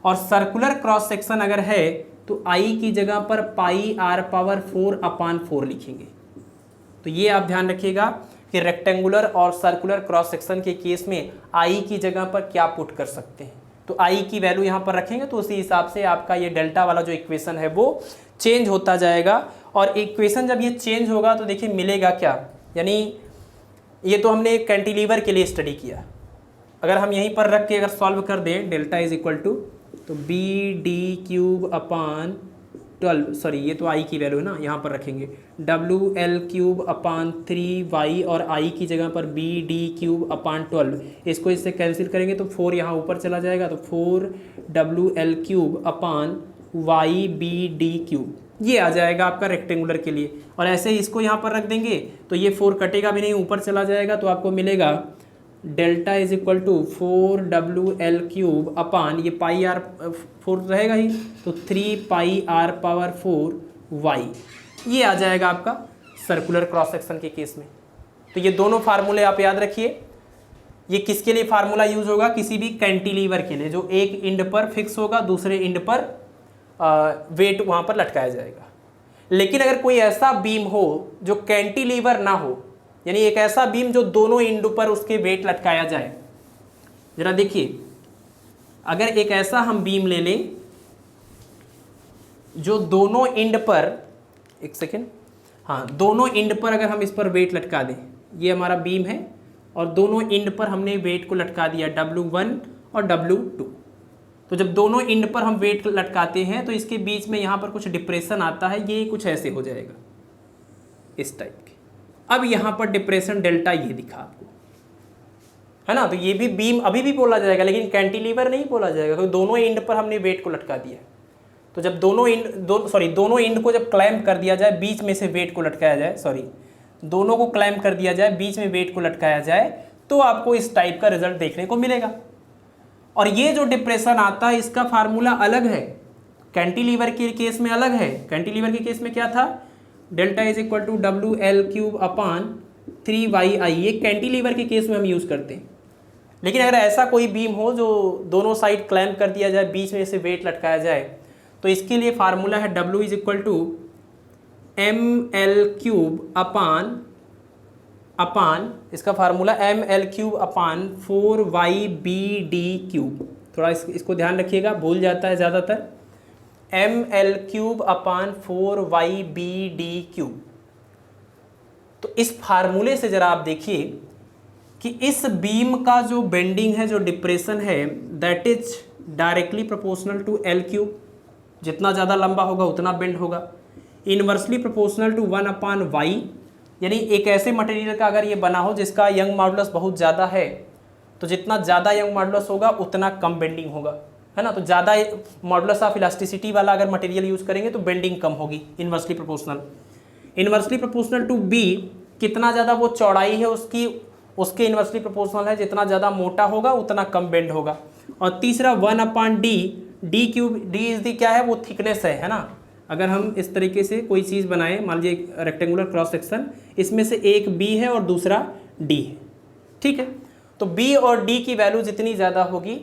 और सर्कुलर क्रॉस सेक्शन अगर है तो आई की जगह पर पाई आर पावर 4 अपान 4 लिखेंगे। तो ये आप ध्यान रखिएगा कि रेक्टेंगुलर और सर्कुलर क्रॉस सेक्शन के केस में आई की जगह पर क्या पुट कर सकते हैं, तो आई की वैल्यू यहाँ पर रखेंगे, तो उसी हिसाब से आपका ये डेल्टा वाला जो इक्वेशन है वो चेंज होता जाएगा। और इक्वेशन जब ये चेंज होगा तो देखिए मिलेगा क्या, यानी ये तो हमने कैंटिलीवर के लिए स्टडी किया, अगर हम यहीं पर रख के अगर सॉल्व कर दें, डेल्टा इज इक्वल टू तो B D cube upon 12, sorry ये तो आई की वैल्यू है ना, यहाँ पर रखेंगे डब्ल्यू एल क्यूब अपान 3y, और आई की जगह पर बी डी क्यूब अपान 12, इसको इससे कैंसिल करेंगे तो 4 यहाँ ऊपर चला जाएगा, तो 4 W L cube upon Y B D cube, ये आ जाएगा आपका रेक्टेंगुलर के लिए। और ऐसे ही इसको यहाँ पर रख देंगे तो ये 4 कटेगा भी नहीं, ऊपर चला जाएगा, तो आपको मिलेगा delta is equal to 4 W L cube upon, ये पाई आर 4 रहेगा ही, तो 3 पाई आर पावर 4 वाई, ये आ जाएगा आपका सर्कुलर क्रॉस सेक्शन के केस में। तो ये दोनों फार्मूले आप याद रखिए। ये किसके लिए फार्मूला यूज होगा, किसी भी कैंटिलीवर के लिए जो एक इंड पर फिक्स होगा, दूसरे इंड पर वेट वहाँ पर लटकाया जाएगा। लेकिन अगर कोई ऐसा बीम हो जो कैंटिलीवर ना हो, यानी एक ऐसा बीम जो दोनों एंड पर उसके वेट लटकाया जाए, जरा देखिए, अगर एक ऐसा हम बीम ले लें जो दोनों एंड पर, एक सेकेंड, हाँ, दोनों एंड पर अगर हम इस पर वेट लटका दें, ये हमारा बीम है और दोनों एंड पर हमने वेट को लटका दिया W1 और W2। तो जब दोनों एंड पर हम वेट लटकाते हैं तो इसके बीच में यहाँ पर कुछ डिप्रेशन आता है, ये कुछ ऐसे हो जाएगा, इस टाइप के। अब यहाँ पर डिप्रेशन डेल्टा ये दिखा आपको, है ना, तो ये भी बीम अभी भी बोला जाएगा, लेकिन कैंटिलीवर नहीं बोला जाएगा, क्योंकि दोनों एंड पर हमने वेट को लटका दिया। तो जब दोनों एंड को जब क्लैम्प कर दिया जाए, बीच में से वेट को लटकाया जाए, दोनों को क्लैम्प कर दिया जाए, बीच में वेट को लटकाया जाए, तो आपको इस टाइप का रिजल्ट देखने को मिलेगा। और ये जो डिप्रेशन आता है इसका फार्मूला अलग है, कैंटिलीवर के केस में अलग है। कैंटिलीवर के केस में क्या था, delta is equal to WL³/3YI, ये कैंटिलीवर के केस में हम यूज़ करते हैं। लेकिन अगर ऐसा कोई बीम हो जो दोनों साइड क्लैम्प कर दिया जाए, बीच में से वेट लटकाया जाए, तो इसके लिए फार्मूला है W is equal to ML³ इसका फार्मूला ML³/4YBD³। थोड़ा इसको ध्यान रखिएगा, भूल जाता है ज़्यादातर। ML³/4YBD³। तो इस फार्मूले से ज़रा आप देखिए कि इस बीम का जो बेंडिंग है, जो डिप्रेशन है, that is directly proportional to L³। जितना ज़्यादा लंबा होगा उतना बेंड होगा। इनवर्सली प्रोपोर्शनल टू 1/Y, यानी एक ऐसे मटेरियल का अगर ये बना हो जिसका यंग मॉडुलस बहुत ज़्यादा है, तो जितना ज़्यादा यंग मॉडुलस होगा उतना कम बेंडिंग होगा, है ना। तो ज़्यादा मॉडुलस ऑफ इलास्टिसिटी वाला अगर मटेरियल यूज़ करेंगे तो बेंडिंग कम होगी, inversely proportional. Inversely proportional to B, कितना ज़्यादा वो चौड़ाई है उसके इनवर्सली प्रोपोर्शनल है, जितना ज़्यादा मोटा होगा उतना कम बेंड होगा। और तीसरा 1/D, D³ इज दी क्या है, वो थिकनेस है ना। अगर हम इस तरीके से कोई चीज़ बनाएं, मान लीजिए एक रेक्टेंगुलर क्रॉस सेक्शन, इसमें से एक B है और दूसरा D है, ठीक है। तो B और D की वैल्यू जितनी ज़्यादा होगी,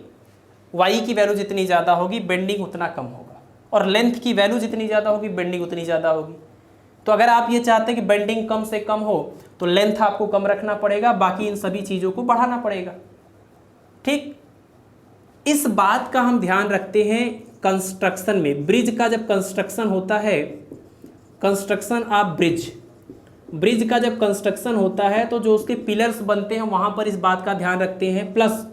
Y की वैल्यू जितनी ज़्यादा होगी, बेंडिंग उतना कम होगा। और लेंथ की वैल्यू जितनी ज़्यादा होगी, बेंडिंग उतनी ज़्यादा होगी। तो अगर आप ये चाहते हैं कि बेंडिंग कम से कम हो, तो लेंथ आपको कम रखना पड़ेगा, बाकी इन सभी चीज़ों को बढ़ाना पड़ेगा, ठीक। इस बात का हम ध्यान रखते हैं कंस्ट्रक्शन में। ब्रिज का जब कंस्ट्रक्शन होता है, कंस्ट्रक्शन ऑफ ब्रिज का जब कंस्ट्रक्शन होता है, तो जो उसके पिलर्स बनते हैं वहाँ पर इस बात का ध्यान रखते हैं, प्लस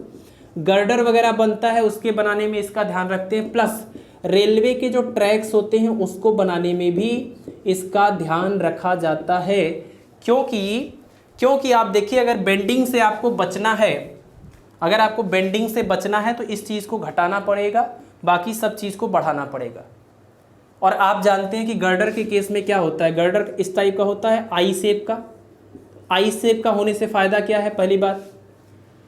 गर्डर वगैरह बनता है उसके बनाने में इसका ध्यान रखते हैं, प्लस रेलवे के जो ट्रैक्स होते हैं उसको बनाने में भी इसका ध्यान रखा जाता है। क्योंकि आप देखिए, अगर बेंडिंग से आपको बचना है, अगर आपको बेंडिंग से बचना है तो इस चीज़ को घटाना पड़ेगा, बाकी सब चीज़ को बढ़ाना पड़ेगा। और आप जानते हैं कि गर्डर के केस में क्या होता है, गर्डर इस टाइप का होता है, आई शेप का। आई शेप का होने से फ़ायदा क्या है, पहली बात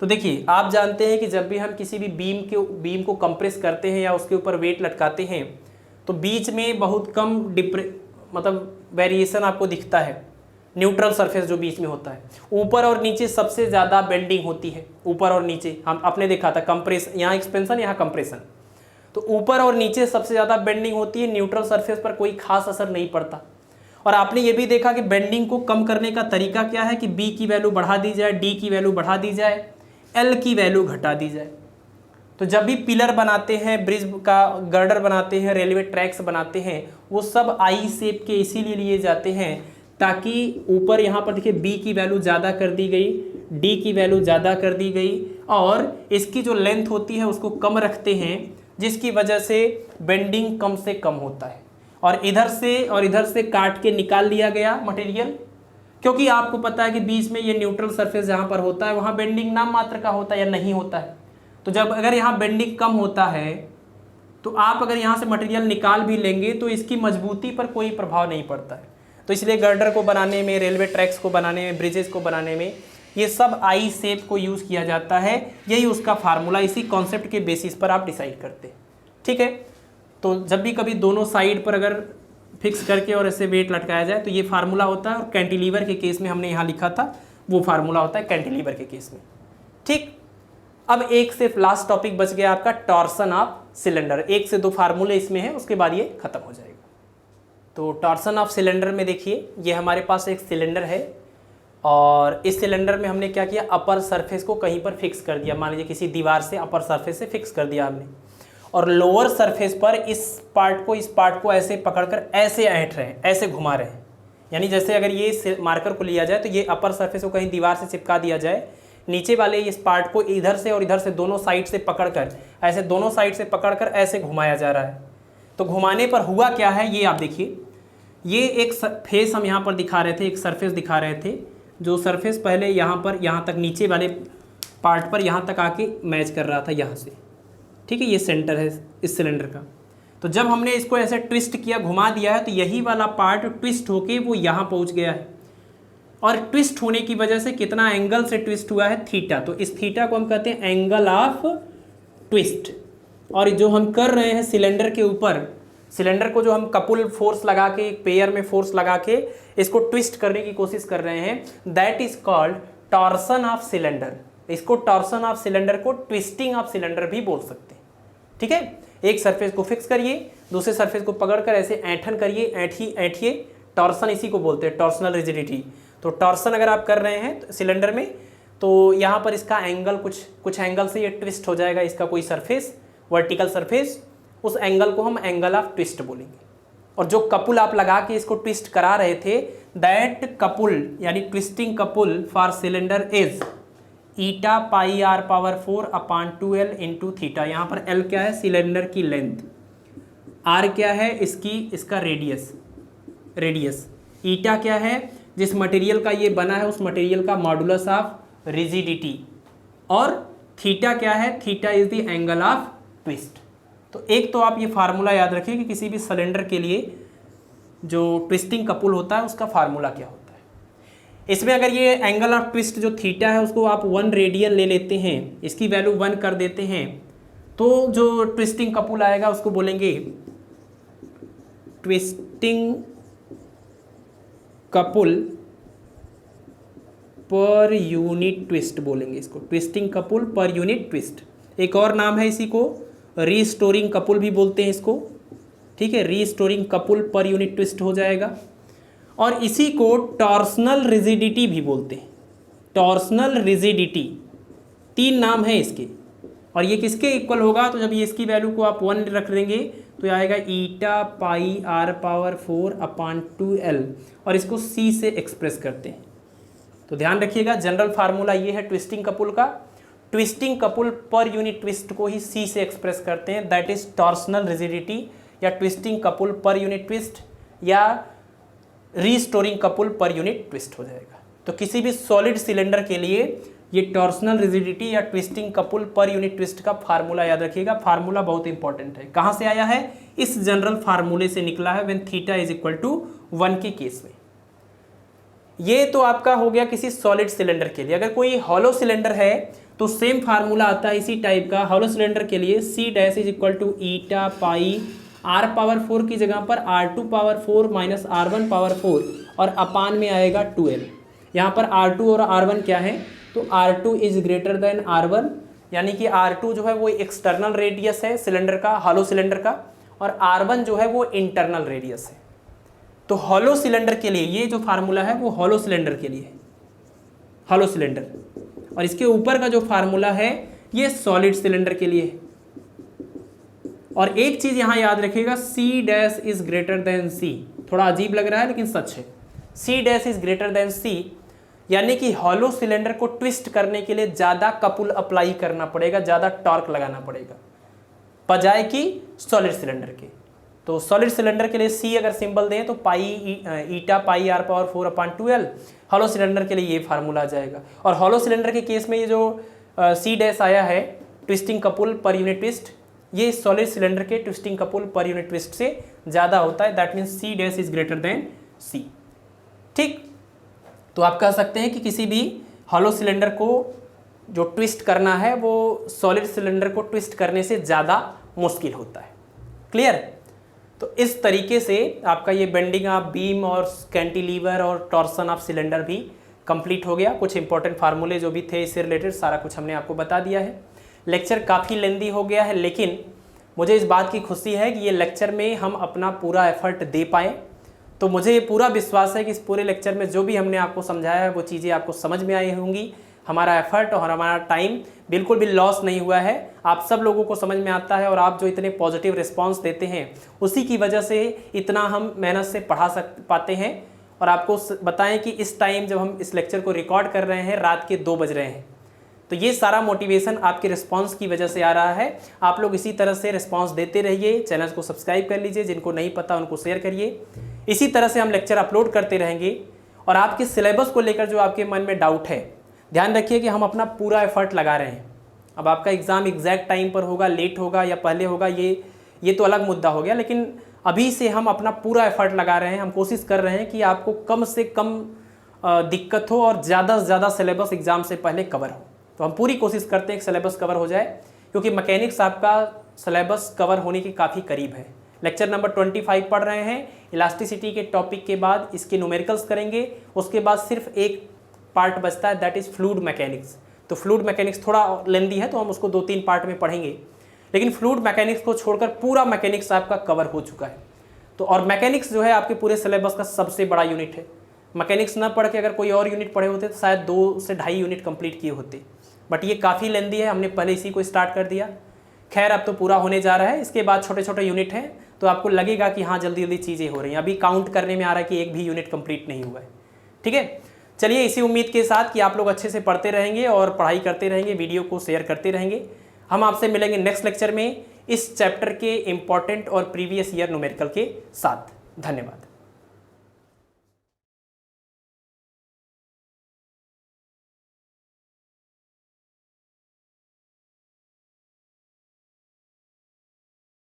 तो देखिए, आप जानते हैं कि जब भी हम किसी भी बीम को कंप्रेस करते हैं या उसके ऊपर वेट लटकाते हैं, तो बीच में बहुत कम मतलब वेरिएशन आपको दिखता है। न्यूट्रल सरफेस जो बीच में होता है, ऊपर और नीचे सबसे ज़्यादा बेंडिंग होती है, ऊपर और नीचे। हम आपने देखा था कंप्रेस, यहाँ एक्सपेंशन, यहाँ कंप्रेशन, तो ऊपर और नीचे सबसे ज़्यादा बेंडिंग होती है। न्यूट्रल सरफेस पर कोई खास असर नहीं पड़ता। और आपने ये भी देखा कि बेंडिंग को कम करने का तरीका क्या है कि B की वैल्यू बढ़ा दी जाए, D की वैल्यू बढ़ा दी जाए, L की वैल्यू घटा दी जाए। तो जब भी पिलर बनाते हैं, ब्रिज का गर्डर बनाते हैं, रेलवे ट्रैक्स बनाते हैं, वो सब आई शेप के इसीलिए लिए जाते हैं ताकि ऊपर यहाँ पर देखिए B की वैल्यू ज़्यादा कर दी गई, D की वैल्यू ज़्यादा कर दी गई, और इसकी जो लेंथ होती है उसको कम रखते हैं, जिसकी वजह से बेंडिंग कम से कम होता है। और इधर से काट के निकाल लिया गया मटेरियल, क्योंकि आपको पता है कि बीच में ये न्यूट्रल सरफेस जहाँ पर होता है वहाँ बेंडिंग नाम मात्र का होता है या नहीं होता है। तो जब अगर यहाँ बेंडिंग कम होता है तो आप अगर यहाँ से मटेरियल निकाल भी लेंगे तो इसकी मजबूती पर कोई प्रभाव नहीं पड़ता है। तो इसलिए गर्डर को बनाने में, रेलवे ट्रैक्स को बनाने में, ब्रिजेस को बनाने में ये सब आई शेप को यूज़ किया जाता है। यही उसका फार्मूला, इसी कॉन्सेप्ट के बेसिस पर आप डिसाइड करते हैं, ठीक है। तो जब भी कभी दोनों साइड पर अगर फिक्स करके और ऐसे वेट लटकाया जाए तो ये फार्मूला होता है। और कैंटिलीवर के केस में हमने यहाँ लिखा था वो फार्मूला होता है कैंटिलीवर के केस में, ठीक। अब एक सिर्फ लास्ट टॉपिक बच गया आपका, टॉर्सन ऑफ सिलेंडर। 1 से 2 फार्मूले इसमें है, उसके बाद ये खत्म हो जाएगा। तो टॉर्सन ऑफ सिलेंडर में देखिए ये हमारे पास एक सिलेंडर है और इस सिलेंडर में हमने क्या किया, अपर सरफेस को कहीं पर फिक्स कर दिया। मान लीजिए किसी दीवार से अपर सरफेस से फिक्स कर दिया हमने, और लोअर सरफेस पर इस पार्ट को ऐसे पकड़कर ऐसे ऐंठ रहे हैं, ऐसे घुमा रहे हैं। यानी जैसे अगर ये मार्कर को लिया जाए तो ये अपर सरफेस को कहीं दीवार से चिपका दिया जाए, नीचे वाले इस पार्ट को इधर से और इधर से दोनों साइड से पकड़कर ऐसे दोनों साइड से पकड़कर ऐसे घुमाया जा रहा है। तो घुमाने पर हुआ क्या है ये आप देखिए, ये एक फेस हम यहाँ पर दिखा रहे थे, एक सरफेस दिखा रहे थे, जो सरफेस पहले यहाँ पर यहाँ तक नीचे वाले पार्ट पर यहाँ तक आके मैच कर रहा था यहाँ से, ठीक है। ये सेंटर है इस सिलेंडर का। तो जब हमने इसको ऐसे ट्विस्ट किया, घुमा दिया है, तो यही वाला पार्ट ट्विस्ट होके वो यहाँ पहुँच गया है। और ट्विस्ट होने की वजह से कितना एंगल से ट्विस्ट हुआ है, थीटा। तो इस थीटा को हम कहते हैं एंगल ऑफ ट्विस्ट। और जो हम कर रहे हैं सिलेंडर के ऊपर, सिलेंडर को जो हम कपुल फोर्स लगा के, एक पेयर में फोर्स लगा के इसको ट्विस्ट करने की कोशिश कर रहे हैं, that is called torsion of cylinder. इसको टॉर्सन ऑफ सिलेंडर को ट्विस्टिंग ऑफ सिलेंडर भी बोल सकते हैं, ठीक है। एक सरफेस को फिक्स करिए, दूसरे सरफेस को पकड़कर ऐसे ऐंठन करिए, ऐंठिए, टॉर्सन इसी को बोलते हैं, टॉर्सनल रिजिडिटी। तो टॉर्सन अगर आप कर रहे हैं सिलेंडर में, तो यहाँ पर इसका एंगल कुछ एंगल से ये ट्विस्ट हो जाएगा, इसका कोई सरफेस, वर्टिकल सरफेस, उस एंगल को हम एंगल ऑफ ट्विस्ट बोलेंगे। और जो कपुल आप लगा के इसको ट्विस्ट करा रहे थे, दैट कपुल यानी twisting couple for cylinder is eta pi are power 4 upon 2l into theta. यहाँ पर l क्या है, सिलेंडर की लेंथ, r क्या है इसका रेडियस, ईटा क्या है, जिस मटेरियल का ये बना है उस मटेरियल का मॉडुलस ऑफ रिजिडिटी, और थीटा क्या है, theta is the angle of twist. तो एक तो आप ये फार्मूला याद रखिए कि किसी भी सिलेंडर के लिए जो ट्विस्टिंग कपुल होता है उसका फार्मूला क्या होता है। इसमें अगर ये एंगल ऑफ ट्विस्ट जो थीटा है उसको आप 1 रेडियन ले लेते हैं, इसकी वैल्यू 1 कर देते हैं, तो जो ट्विस्टिंग कपुल आएगा उसको बोलेंगे ट्विस्टिंग कपुल पर यूनिट ट्विस्ट बोलेंगे इसको, ट्विस्टिंग कपुल पर यूनिट ट्विस्ट। एक और नाम है इसी को रीस्टोरिंग कपुल भी बोलते हैं इसको, ठीक है, रीस्टोरिंग कपुल पर यूनिट ट्विस्ट हो जाएगा। और इसी को टॉर्सनल रिजिडिटी भी बोलते हैं, टॉर्सनल रिजिडिटी, 3 नाम है इसके। और ये किसके इक्वल होगा, तो जब ये इसकी वैल्यू को आप 1 रख देंगे तो आएगा ईटा pi are power 4 upon 2l, और इसको c से एक्सप्रेस करते हैं। तो ध्यान रखिएगा जनरल फार्मूला ये है ट्विस्टिंग कपुल का, ट्विस्टिंग कपुल पर यूनिट ट्विस्ट को ही c से एक्सप्रेस करते हैं, दैट इज टॉर्सनल रिजिडिटी, या ट्विस्टिंग कपुल पर यूनिट ट्विस्ट, या रीस्टोरिंग कपुल पर यूनिट ट्विस्ट हो जाएगा। तो किसी भी सॉलिड सिलेंडर के लिए ये टॉर्सनल रिजिडिटी या ट्विस्टिंग कपुल पर यूनिट ट्विस्ट का फार्मूला याद रखिएगा। फार्मूला बहुत इंपॉर्टेंट है। कहाँ से आया है, इस जनरल फार्मूले से निकला है, when theta is equal to 1 के केस में। ये तो आपका हो गया किसी सॉलिड सिलेंडर के लिए। अगर कोई हॉलो सिलेंडर है तो सेम फार्मूला आता है इसी टाइप का। हॉलो सिलेंडर के लिए C dash is equal to eta pi are power 4 की जगह पर r2 power 4 minus r1 power 4 और अपान में आएगा 2l। यहाँ पर r2 और r1 क्या है, तो r2 is greater then r1, यानी कि r2 जो है वो एक्सटर्नल रेडियस है सिलेंडर का, हॉलो सिलेंडर का, और r1 जो है वो इंटरनल रेडियस है। तो हॉलो सिलेंडर के लिए ये जो फार्मूला है वो हॉलो सिलेंडर के लिए है, हॉलो सिलेंडर। और इसके ऊपर का जो फार्मूला है ये सॉलिड सिलेंडर के लिए है। और एक चीज यहां याद रखिएगा, C dash is greater than C. थोड़ा अजीब लग रहा है लेकिन सच है, C dash is greater than C, यानी कि हॉलो सिलेंडर को ट्विस्ट करने के लिए ज़्यादा कपुल अप्लाई करना पड़ेगा, ज़्यादा टॉर्क लगाना पड़ेगा बजाय कि सॉलिड सिलेंडर के। तो सॉलिड सिलेंडर के लिए सी अगर सिंबल दें तो pi eta pi are power 4 upon 2l, hollow cylinder के लिए ये फार्मूला आ जाएगा। और हॉलो सिलेंडर के केस में ये जो सी डैश आया है ट्विस्टिंग कपुल पर यूनिट ट्विस्ट, ये सॉलिड सिलेंडर के ट्विस्टिंग कपुल पर यूनिट ट्विस्ट से ज़्यादा होता है, that means C dash is greater than C. ठीक, तो आप कह सकते हैं कि किसी भी हॉलो सिलेंडर को जो ट्विस्ट करना है वो सॉलिड सिलेंडर को ट्विस्ट करने से ज़्यादा मुश्किल होता है। क्लियर? तो इस तरीके से आपका ये बेंडिंग ऑफ बीम और कैंटिलीवर और टॉर्सन ऑफ सिलेंडर भी कंप्लीट हो गया। कुछ इंपॉर्टेंट फार्मूले जो भी थे इससे रिलेटेड सारा कुछ हमने आपको बता दिया है। लेक्चर काफ़ी लेंदी हो गया है, लेकिन मुझे इस बात की खुशी है कि ये लेक्चर में हम अपना पूरा एफर्ट दे पाए। तो मुझे पूरा विश्वास है कि इस पूरे लेक्चर में जो भी हमने आपको समझाया है वो चीज़ें आपको समझ में आई होंगी। हमारा एफर्ट और हमारा टाइम बिल्कुल भी लॉस नहीं हुआ है, आप सब लोगों को समझ में आता है और आप जो इतने पॉजिटिव रिस्पांस देते हैं उसी की वजह से इतना हम मेहनत से पढ़ा पाते हैं। और आपको बताएं कि इस टाइम जब हम इस लेक्चर को रिकॉर्ड कर रहे हैं रात के 2 बज रहे हैं, तो ये सारा मोटिवेशन आपके रिस्पांस की वजह से आ रहा है। आप लोग इसी तरह से रिस्पांस देते रहिए, चैनल को सब्सक्राइब कर लीजिए, जिनको नहीं पता उनको शेयर करिए। इसी तरह से हम लेक्चर अपलोड करते रहेंगे। और आपके सिलेबस को लेकर जो आपके मन में डाउट है, ध्यान रखिए कि हम अपना पूरा एफर्ट लगा रहे हैं। अब आपका एग्ज़ाम एग्जैक्ट टाइम पर होगा, लेट होगा या पहले होगा, ये तो अलग मुद्दा हो गया, लेकिन अभी से हम अपना पूरा एफर्ट लगा रहे हैं। हम कोशिश कर रहे हैं कि आपको कम से कम दिक्कत हो और ज़्यादा से ज़्यादा सिलेबस एग्ज़ाम से पहले कवर हो। तो हम पूरी कोशिश करते हैं कि सिलेबस कवर हो जाए, क्योंकि मैकेनिक्स आपका सिलेबस कवर होने के काफ़ी करीब है। लेक्चर नंबर 25 पढ़ रहे हैं। इलास्टिसिटी के टॉपिक के बाद इसके न्यूमेरिकल्स करेंगे, उसके बाद सिर्फ एक पार्ट बचता है, दैट इज़ फ्लूइड मैकेनिक्स। तो फ्लूइड मैकेनिक्स थोड़ा लेंदी है, तो हम उसको 2-3 पार्ट में पढ़ेंगे, लेकिन फ्लूइड मैकेनिक्स को छोड़कर पूरा मैकेनिक्स आपका कवर हो चुका है। तो और मैकेनिक्स जो है आपके पूरे सिलेबस का सबसे बड़ा यूनिट है। मैकेनिक्स ना पढ़ के अगर कोई और यूनिट पढ़े होते तो शायद 2 से ढाई यूनिट कंप्लीट किए होते, बट ये काफ़ी लेंदी है, हमने पहले इसी को स्टार्ट कर दिया। खैर अब तो पूरा होने जा रहा है, इसके बाद छोटे छोटे यूनिट हैं, तो आपको लगेगा कि हाँ जल्दी जल्दी चीज़ें हो रही हैं। अभी काउंट करने में आ रहा है कि एक भी यूनिट कंप्लीट नहीं हुआ है। ठीक है, चलिए इसी उम्मीद के साथ कि आप लोग अच्छे से पढ़ते रहेंगे और पढ़ाई करते रहेंगे, वीडियो को शेयर करते रहेंगे। हम आपसे मिलेंगे नेक्स्ट लेक्चर में इस चैप्टर के इम्पॉर्टेंट और प्रीवियस ईयर न्यूमेरिकल के साथ। धन्यवाद।